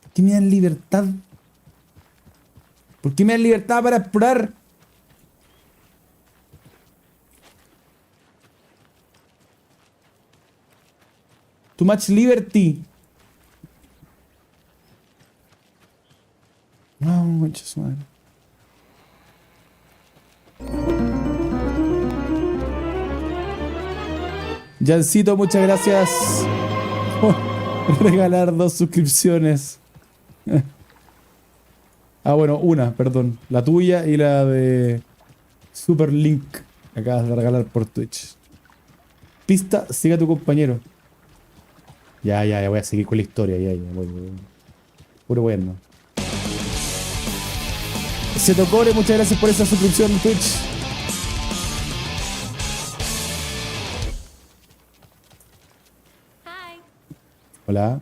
¿Por qué me dan libertad? ¿Por qué me dan libertad para explorar? Too much liberty. No, muchas madre. Jancito, muchas gracias por regalar 2 suscripciones. Ah, bueno, una, perdón. La tuya y la de Superlink. Acabas de regalar por Twitch. Pista, sigue a tu compañero. Ya voy a seguir con la historia. Ya, voy. Puro bueno. Se tocó, muchas gracias por esa suscripción en Twitch. Hi. Hola.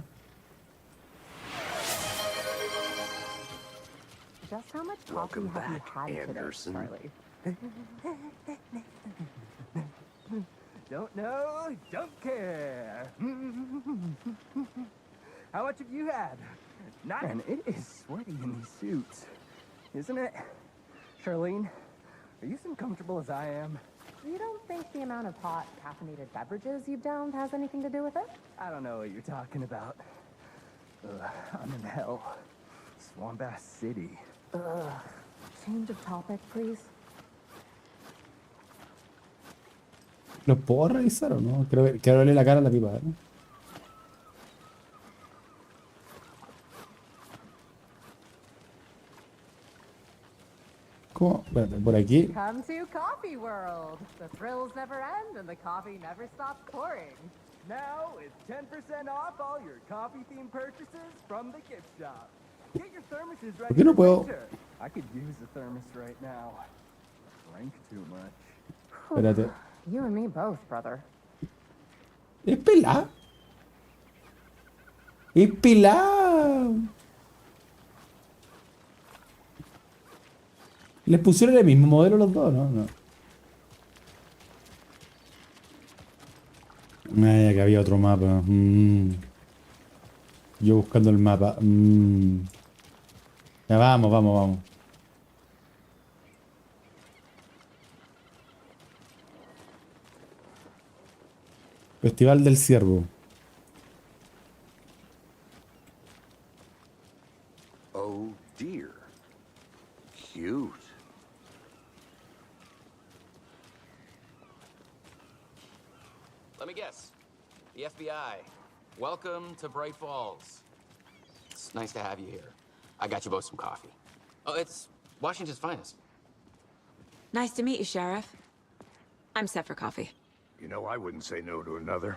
Just how much coffee Welcome have you back, had today, Anderson. Charlie? Don't know, don't care. How much have you had? Man, it is sweaty in these suits, isn't it? Charlene, are you as uncomfortable as I am? You don't think the amount of hot, caffeinated beverages you've downed has anything to do with it? I don't know what you're talking about. I'm in hell. Swamp Ass City. Ugh. Change of topic, please. ¿Los puedo revisar o no? Quiero verle la cara a la pipa, ¿no? ¿Cómo? Espérate, por aquí. Come to Coffee World. The thrills never end and the coffee never stops pouring. Now it's 10% off all your coffee-themed purchases from the gift shop. Get your thermoses ready ¿Por qué no for puedo? winter. I could use a thermos right now. Drank too much. Espérate. You and me both, brother. Es pelada. Es pelada. Les pusieron el mismo modelo los dos, ¿no? No. Ay, acá había otro mapa. Yo buscando el mapa. Ya vamos. Festival del Ciervo. Oh dear. Cute. Let me guess. The FBI. Welcome to Bright Falls. It's nice to have you here. I got you both some coffee. Oh, it's Washington's finest. Nice to meet you, Sheriff. I'm set for coffee. You know, I wouldn't say no to another.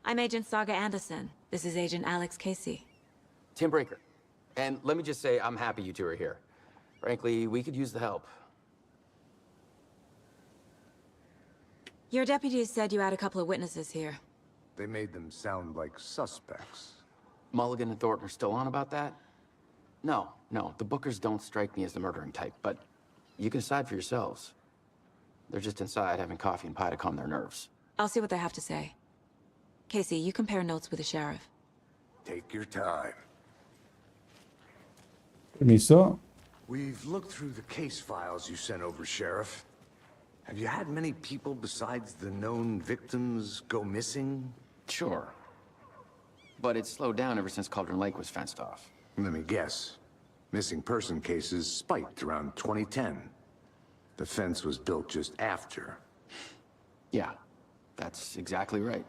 I'm Agent Saga Anderson. This is Agent Alex Casey. Tim Breaker. And let me just say, I'm happy you two are here. Frankly, we could use the help. Your deputies said you had a couple of witnesses here. They made them sound like suspects. Mulligan and Thornton are still on about that? No, the Bookers don't strike me as the murdering type, but you can decide for yourselves. They're just inside having coffee and pie to calm their nerves. I'll see what they have to say. Casey, you compare notes with the sheriff. Take your time. Permiso. We've looked through the case files you sent over, Sheriff. Have you had many people besides the known victims go missing? Sure. But it's slowed down ever since Cauldron Lake was fenced off. Let me guess. Missing person cases spiked around 2010. The fence was built just after. Yeah, that's exactly right.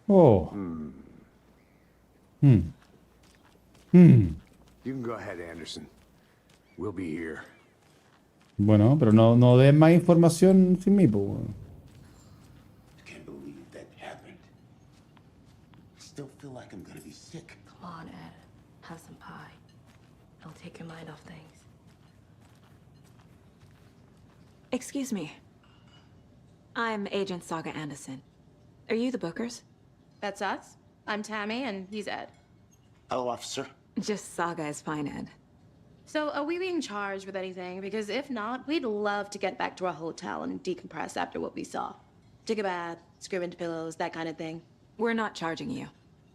Oh. You can go ahead, Anderson. We'll be here. Bueno, pero no des más información sin mí, pues. Can't believe that happened. Still feel like I'm gonna be sick. Come on, Ed. Have some pie. It'll take your mind off things. Excuse me. I'm Agent Saga Anderson. Are you the Bookers? That's us. I'm Tammy, and he's Ed. Hello, officer. Just Saga is fine, Ed. So, are we being charged with anything? Because if not, we'd love to get back to our hotel and decompress after what we saw. Take a bath, scream into pillows, that kind of thing. We're not charging you.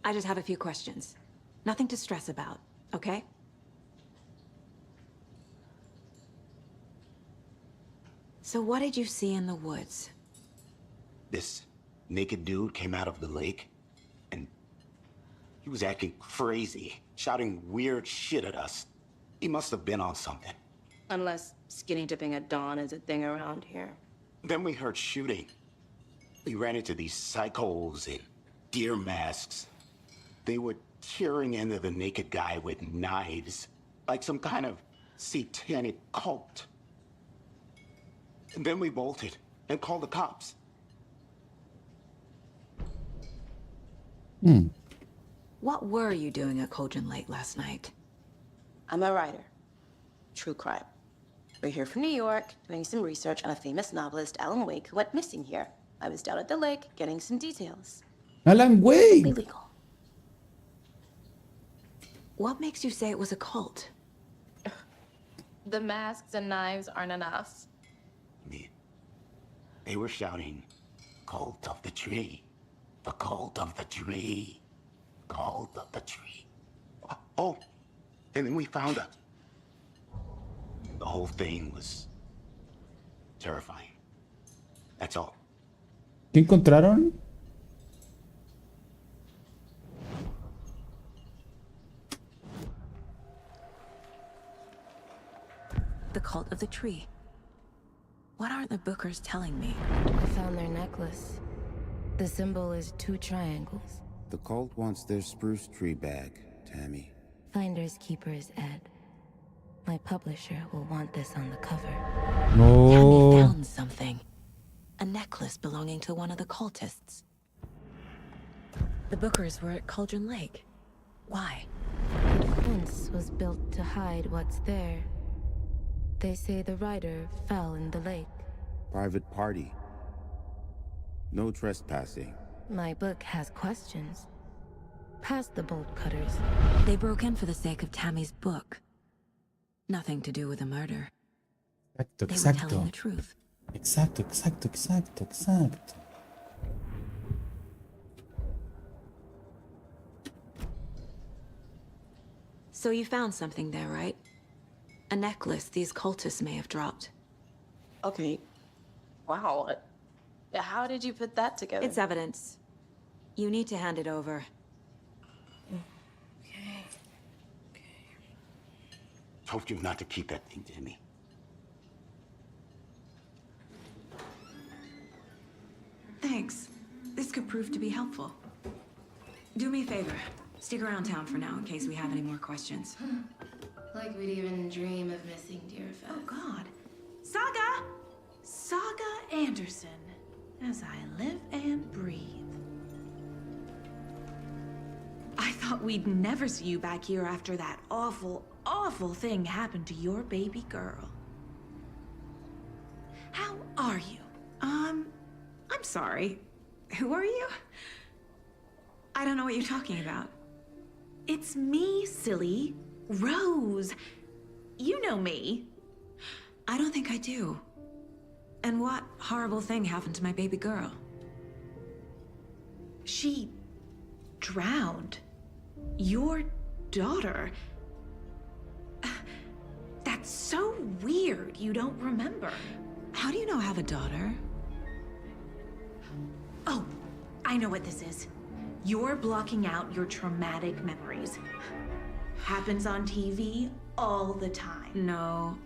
I just have a few questions. Nothing to stress about, okay? So what did you see in the woods? This naked dude came out of the lake, and he was acting crazy, shouting weird shit at us. He must have been on something. Unless skinny dipping at dawn is a thing around here. Then we heard shooting. We ran into these psychos in deer masks. They were tearing into the naked guy with knives, like some kind of satanic cult. And then we bolted and called the cops. What were you doing at Cauldron Lake last night? I'm a writer. True crime. We're here from New York, doing some research on a famous novelist, Alan Wake, who went missing here. I was down at the lake, getting some details. Alan Wake! Illegal. What makes you say it was a cult? The masks and knives aren't enough. They were shouting, "Cult of the tree. The cult of the tree. Cult of the tree." Oh, and then we found her. The whole thing was terrifying. That's all. ¿Qué encontraron? The cult of the tree. What aren't the Bookers telling me? I found their necklace. The symbol is 2 triangles. The cult wants their spruce tree back, Tammy. Finders keepers, Ed. My publisher will want this on the cover. Tammy found something. A necklace belonging to one of the cultists. The Bookers were at Cauldron Lake. Why? The fence was built to hide what's there. They say the writer fell in the lake. Private party. No trespassing. My book has questions. Past the bolt cutters. They broke in for the sake of Tammy's book. Nothing to do with the murder. Exacto, They were exacto. telling the truth. Exacto. So you found something there, right? A necklace these cultists may have dropped. Okay. Wow. How did you put that together? It's evidence. You need to hand it over. Told you not to keep that thing, Timmy. Thanks. This could prove to be helpful. Do me a favor. Stick around town for now in case we have any more questions. Like we'd even dream of missing dear Fez. Oh, God. Saga Anderson. As I live and breathe. I thought we'd never see you back here after that awful, awful thing happened to your baby girl. How are you? I'm sorry. Who are you? I don't know what you're talking about. It's me, silly. Rose. You know me. I don't think I do. And what horrible thing happened to my baby girl? She drowned. Your daughter. That's so weird you don't remember. How do you know I have a daughter? Oh, I know what this is. You're blocking out your traumatic memories. Happens on TV all the time. No.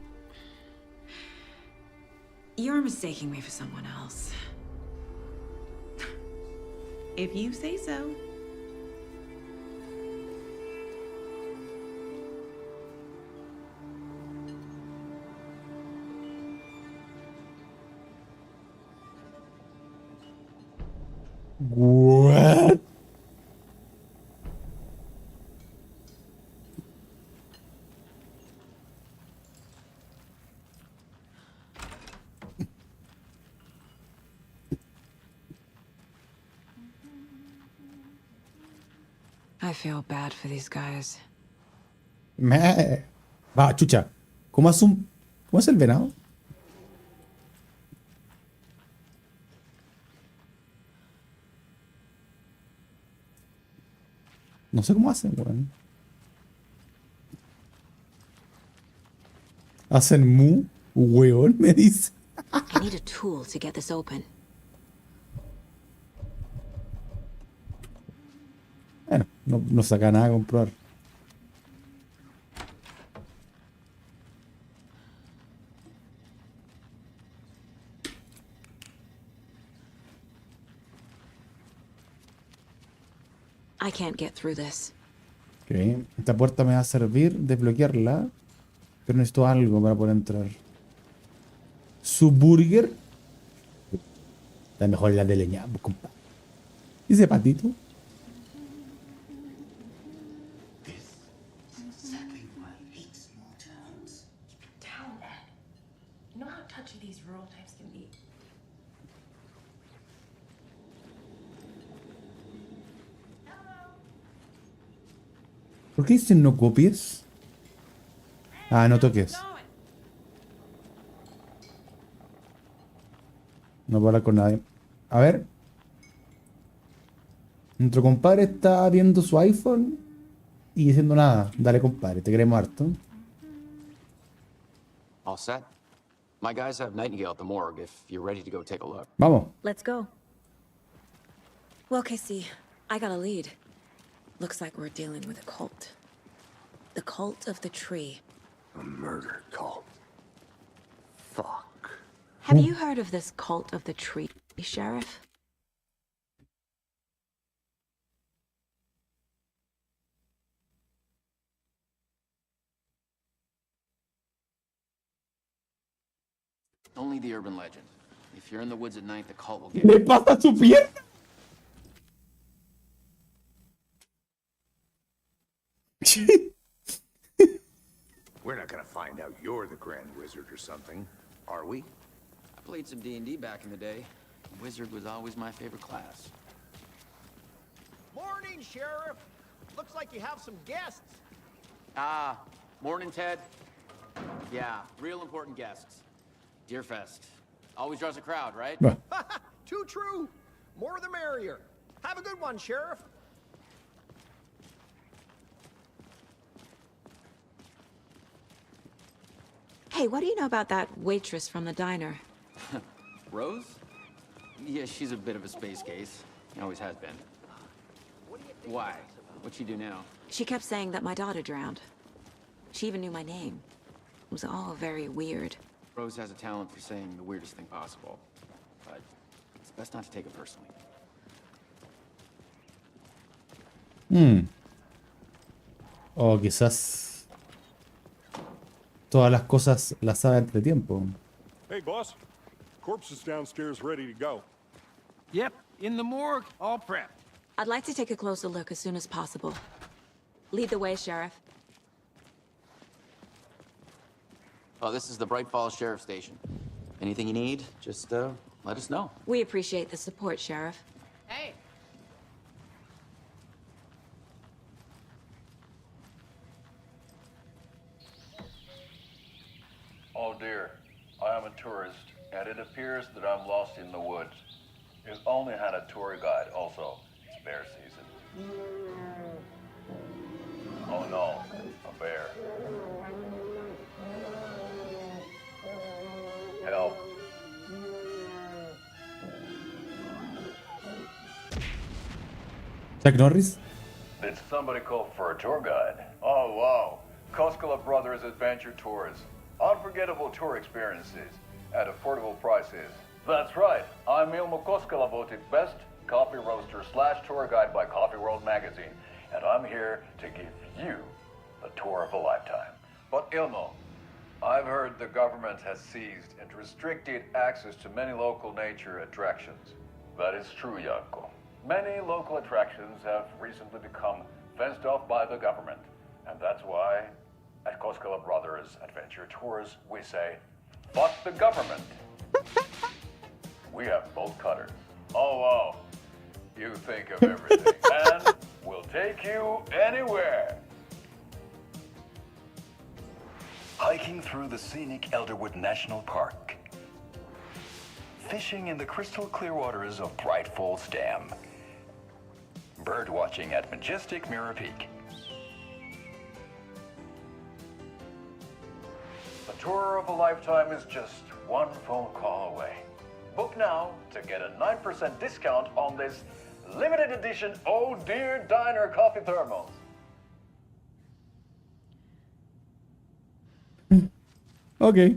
You're mistaking me for someone else. If you say so. What? I feel bad for these guys. Va, chucha. ¿Cómo hace el venado? No sé cómo hacen, weón. Hacen mu, weón, me dice. I need a tool to get this open. Bueno, no saca nada a comprobar. I can't get through this. Ok, esta puerta me va a servir desbloquearla, pero necesito algo para poder entrar. Su burger. Está mejor la de leña, compadre. ¿Y ese patito? You know how touchy these rural types can be. ¿Por qué dicen no copies? Ah, no toques. No puedo hablar con nadie. A ver. Nuestro compadre está viendo su iPhone y diciendo nada. Dale, compadre, te queremos harto. All set? My guys have Nightingale at the morgue if you're ready to go take a look. Vamos. Let's go. Well, Casey, I got a lead. Looks like we're dealing with a cult. The cult of the tree. A murder cult. Fuck. Have you heard of this cult of the tree, Sheriff? Only the urban legend. If you're in the woods at night, the cult will get ¿Le pasa a su pierna? We're not gonna find out you're the Grand Wizard or something, are we? I played some D&D back in the day. Wizard was always my favorite class. Morning, Sheriff. Looks like you have some guests. Ah, morning, Ted. Yeah, real important guests. Deerfest. Always draws a crowd, right? Too true. More the merrier. Have a good one, Sheriff. Hey, what do you know about that waitress from the diner? Rose? Yeah, she's a bit of a space case. Always has been. Why? What'd she do now? She kept saying that my daughter drowned. She even knew my name. It was all very weird. Rose has a talent for saying the weirdest thing possible. But it's best not to take it personally. O quizás todas las cosas las sabe antes de tiempo. Hey, boss. Corpse is downstairs ready to go. Yep, in the morgue, all prepped. I'd like to take a closer look as soon as possible. Lead the way, Sheriff. Oh, this is the Bright Falls Sheriff Station. Anything you need, just let us know. We appreciate the support, Sheriff. Hey. Oh dear, I am a tourist, and it appears that I'm lost in the woods. You've only had a tour guide, also. It's bear season. Oh no, a bear. Help. Chuck Norris. Did somebody call for a tour guide? Oh wow, Koskela Brothers Adventure Tours. Unforgettable tour experiences at affordable prices. That's right, I'm Ilmo Koskela, voted best coffee roaster / tour guide by Coffee World magazine, and I'm here to give you the tour of a lifetime. But Ilmo, I've heard the government has seized and restricted access to many local nature attractions. That is true, Janko. Many local attractions have recently become fenced off by the government, and that's why at Koskela Brothers Adventure Tours, we say, fuck the government. We have bolt cutters. Oh, wow. You think of everything. And we'll take you anywhere. Hiking through the scenic Elderwood National Park. Fishing in the crystal clear waters of Bright Falls Dam. Bird watching at majestic Mirror Peak. The tour of a lifetime is just one phone call away. Book now to get a 9% discount on this limited edition Oh Dear Diner coffee thermos. Ok.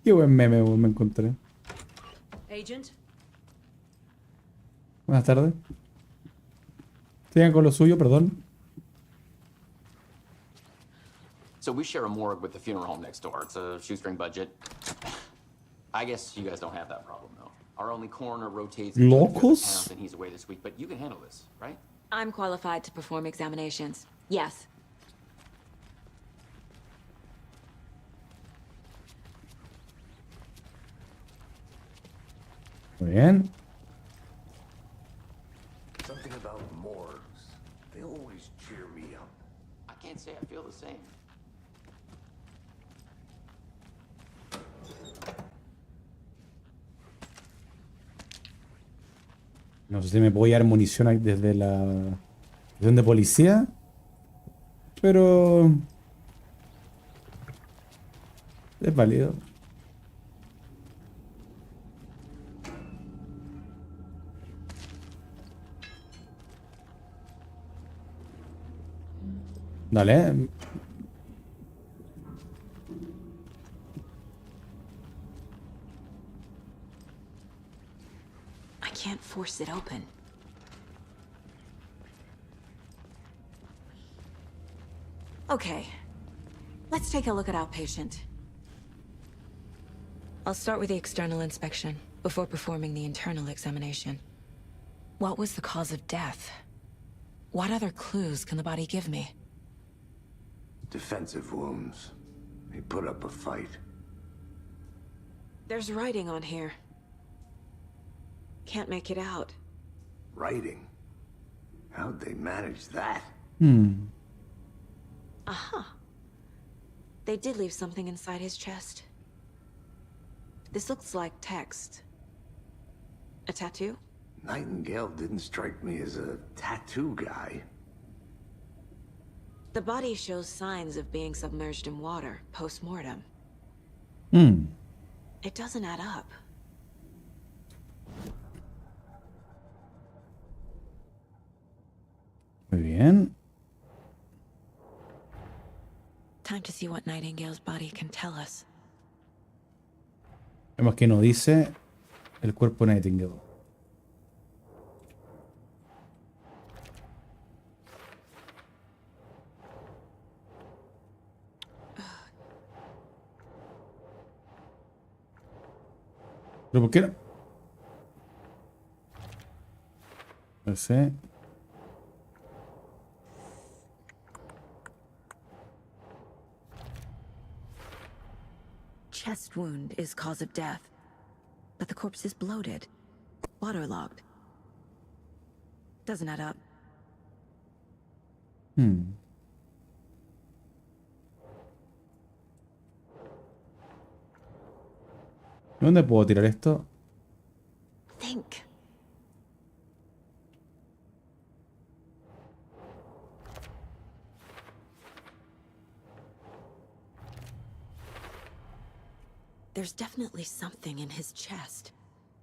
Qué buen meme me encontré. Agent? Buenas tardes. Sigan con lo suyo, perdón. So we share a morgue with the funeral home next door. It's a shoestring budget. I guess you guys don't have that problem, though. Our only coroner rotates Locos? and he's away this week, but you can handle this, right? I'm qualified to perform examinations. Yes. Muy bien. Something about morgues. They always cheer me up. I can't say I feel the same. No sé si me puedo llevar munición desde la estación de policía. Pero es válido. Dale. I can't force it open. Okay. Let's take a look at our patient. I'll start with the external inspection before performing the internal examination. What was the cause of death? What other clues can the body give me? Defensive wounds. He put up a fight. There's writing on here. Can't make it out. Writing? How'd they manage that? Aha. They did leave something inside his chest. This looks like text. A tattoo? Nightingale didn't strike me as a tattoo guy. The body shows signs of being submerged in water post-mortem. It doesn't add up. Bien. Time to see what Nightingale's body can tell us. Vemos que nos dice el cuerpo de Nightingale. ¿Pero por qué no? No sé. Chest wound is cause of death, but the corpse is bloated, waterlogged. Doesn't add up. ¿Dónde puedo tirar esto? Think. There's definitely something in his chest.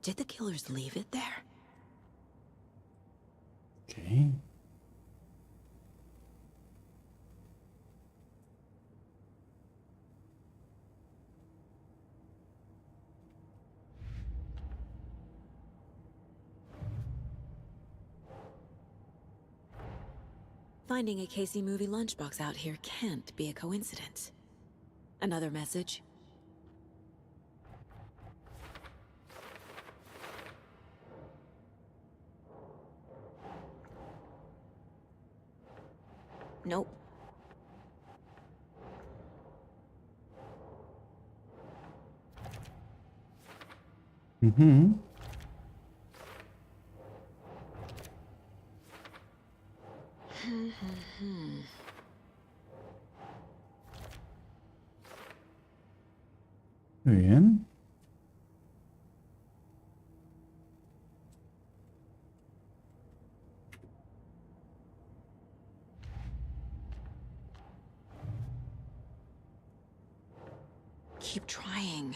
Did the killers leave it there? Okay. Finding a Casey movie lunchbox out here can't be a coincidence. Another message? Nope. Muy bien. Keep trying.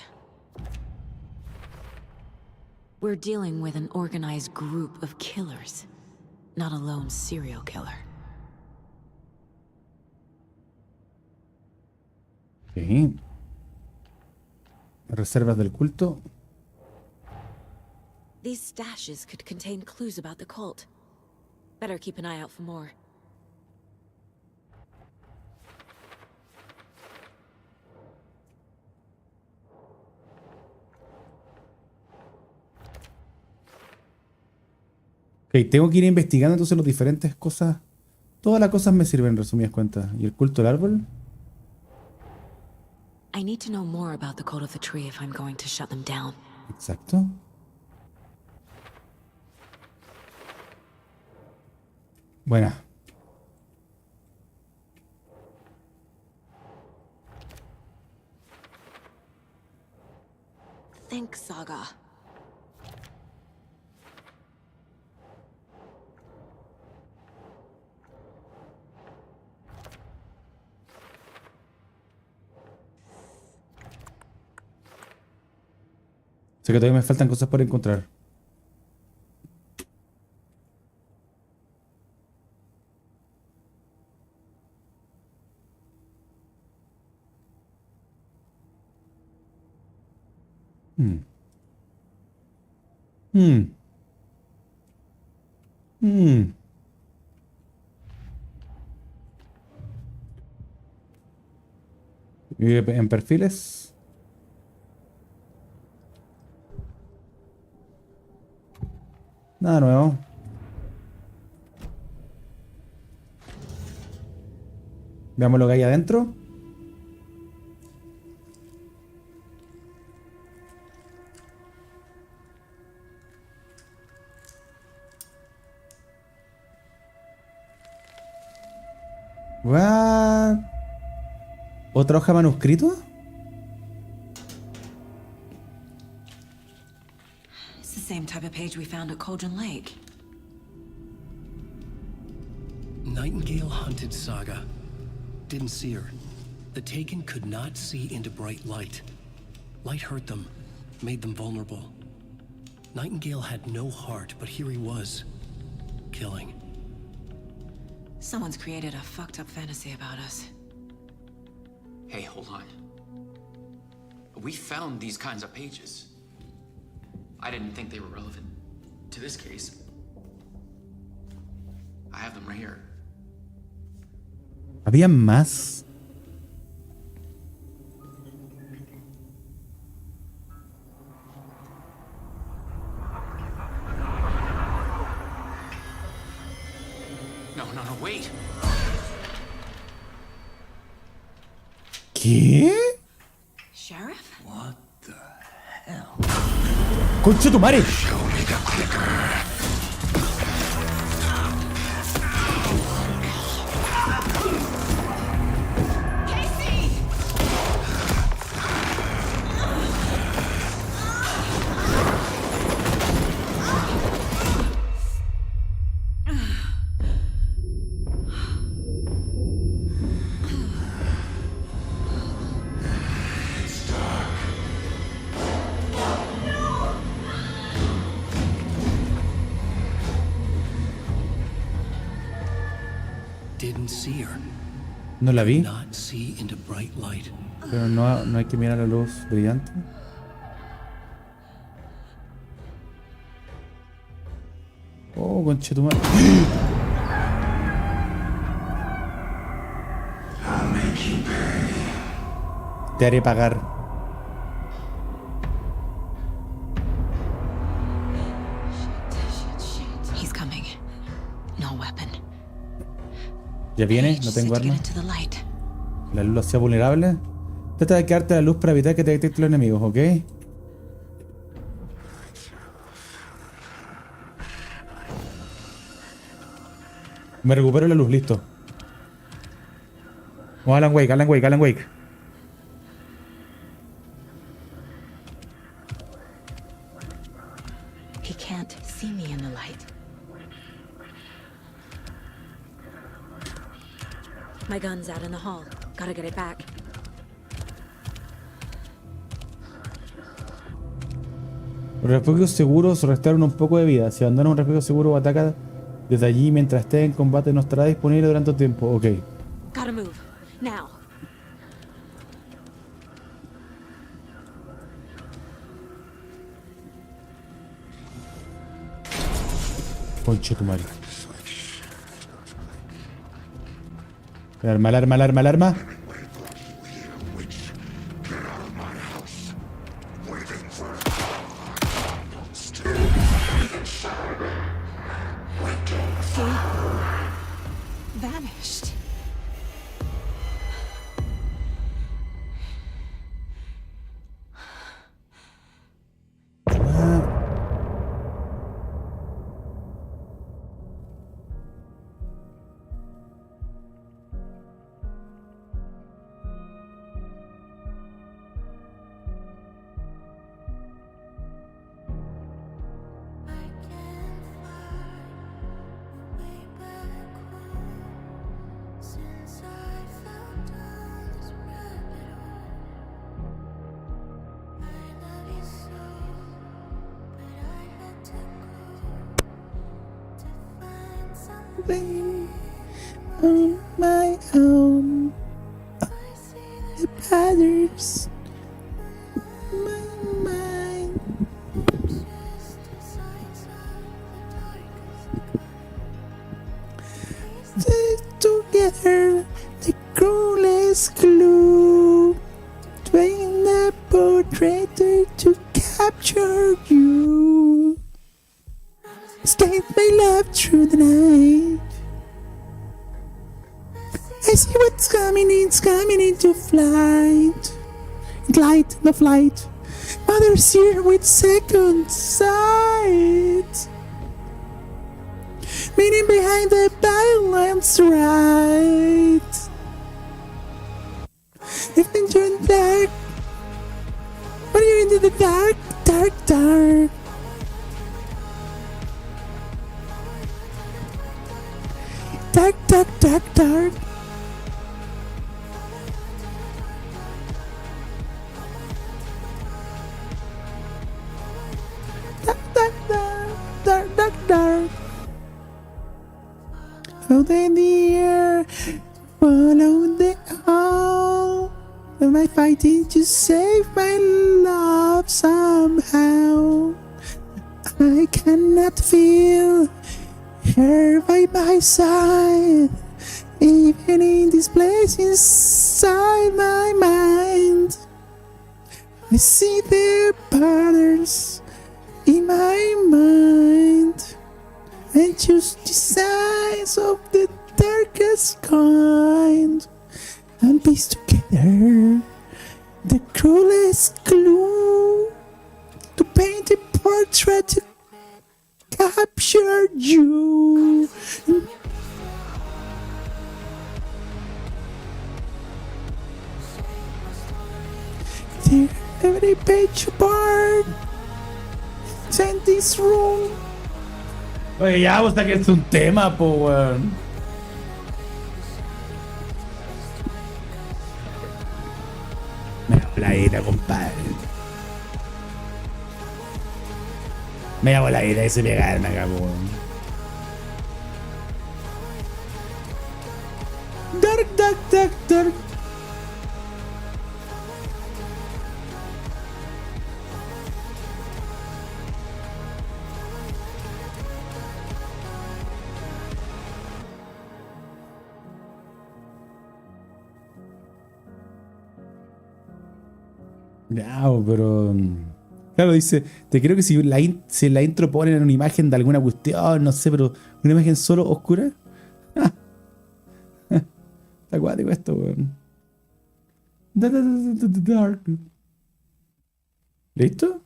We're dealing with an organized group of killers, not a lone serial killer. Sí. Reservas del culto. These stashes could contain clues about the cult. Better keep an eye out for more. Ok, tengo que ir investigando entonces las diferentes cosas. Todas las cosas me sirven, en resumidas cuentas. ¿Y el culto del árbol? I need to know more about the code of the tree if I'm going to shut them down. Exacto. Buena. Think, Saga. Sé que todavía me faltan cosas por encontrar. Hmm. Hmm. Hmm. ¿Y en perfiles? Nada nuevo. Veamos lo que hay adentro. What? ¿Otra hoja manuscrito? It's the same type of page we found at Cauldron Lake. Nightingale hunted Saga. Didn't see her. The Taken could not see into bright light. Light hurt them, made them vulnerable. Nightingale had no heart, but here he was, killing. Someone's created a fucked up fantasy about us. Hey, hold on. We found these kinds of pages. I didn't think they were relevant to this case. I have them right here. ¿Había más? No, wait. ¿Qué? Sheriff? What the hell? ¡Concha tu madre! Didn't see her. No la vi, Not see into bright light. pero no hay que mirar la luz brillante. Oh, concha tu madre. Te haré pagar. He's coming. No weapon. ¿Ya viene? No tengo arma. La luz lo hacía vulnerable. Trata de quedarte la luz para evitar que te detecten los enemigos, ¿ok? Me recupero la luz, listo. Oh, Alan Wake. He can't see me in the light. My gun's out in the hall. Gotta get it back. Los refugios seguros restauran un poco de vida. Si abandonas un refugio seguro o ataca desde allí mientras esté en combate, no estará disponible durante un tiempo. Ok. Gotta move. Now. Concha tu madre. Alarma. Vanished. On my own, the patterns, my mind. Stick together, the cruelest glue, trying the portrait to capture you. Escape my love through the night. I see what's coming, it's coming into flight. Light the flight. Others here with second sight. Meaning behind the balance right. If they turn dark, when you're into the dark. Dark. Dark. Follow the deer, follow the owl. Am I fighting to save my love somehow? I cannot feel her by my side, even in this place inside my mind. I see their patterns in my mind. I choose the signs of the darkest kind and piece together the cruelest clue to paint a portrait to capture you. Tear every page apart. Send this room. Oye, ya, hasta que es un tema, po, weón. Me da voladita, compadre. Me da voladita ese pegarme acá, po, weón. Dark, dark, dark, dark. Ya, pero. Claro, dice. Te creo que si si en la intro ponen una imagen de alguna cuestión, no sé, pero una imagen solo oscura. Está acuático esto, weón. Dark. ¿Listo?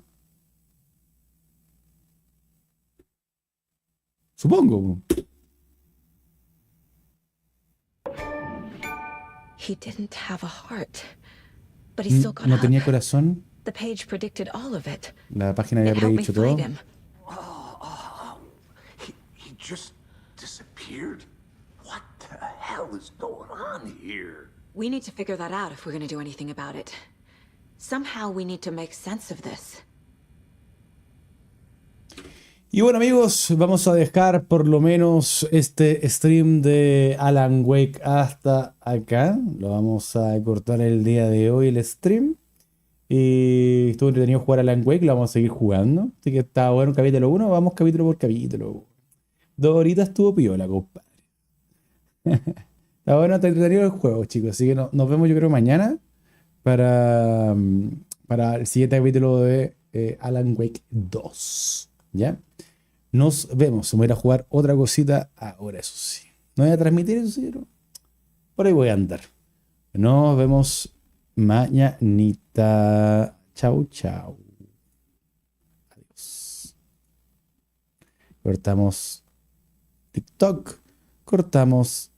Supongo. He didn't have a heart, but he still got No up. tenía corazón. The page predicted all of it. La página había It helped me predicho todo. find him. He just disappeared? What the hell is going on here? We need to figure that out if we're going to do anything about it. Somehow we need to make sense of this. Y bueno, amigos, vamos a dejar por lo menos este stream de Alan Wake hasta acá. Lo vamos a cortar el día de hoy, el stream. Y estuvo entretenido jugar Alan Wake, lo vamos a seguir jugando. Así que está bueno capítulo 1, vamos capítulo por capítulo. 2 horitas estuvo piola, compadre. Está bueno, está entretenido el juego, chicos. Así que nos vemos yo creo mañana para el siguiente capítulo de Alan Wake 2. ¿Ya? Nos vemos. Me voy a ir a jugar otra cosita ahora, eso sí. No voy a transmitir eso sí, pero por ahí voy a andar. Nos vemos mañanita. Chau, chau. Adiós. Cortamos TikTok. Cortamos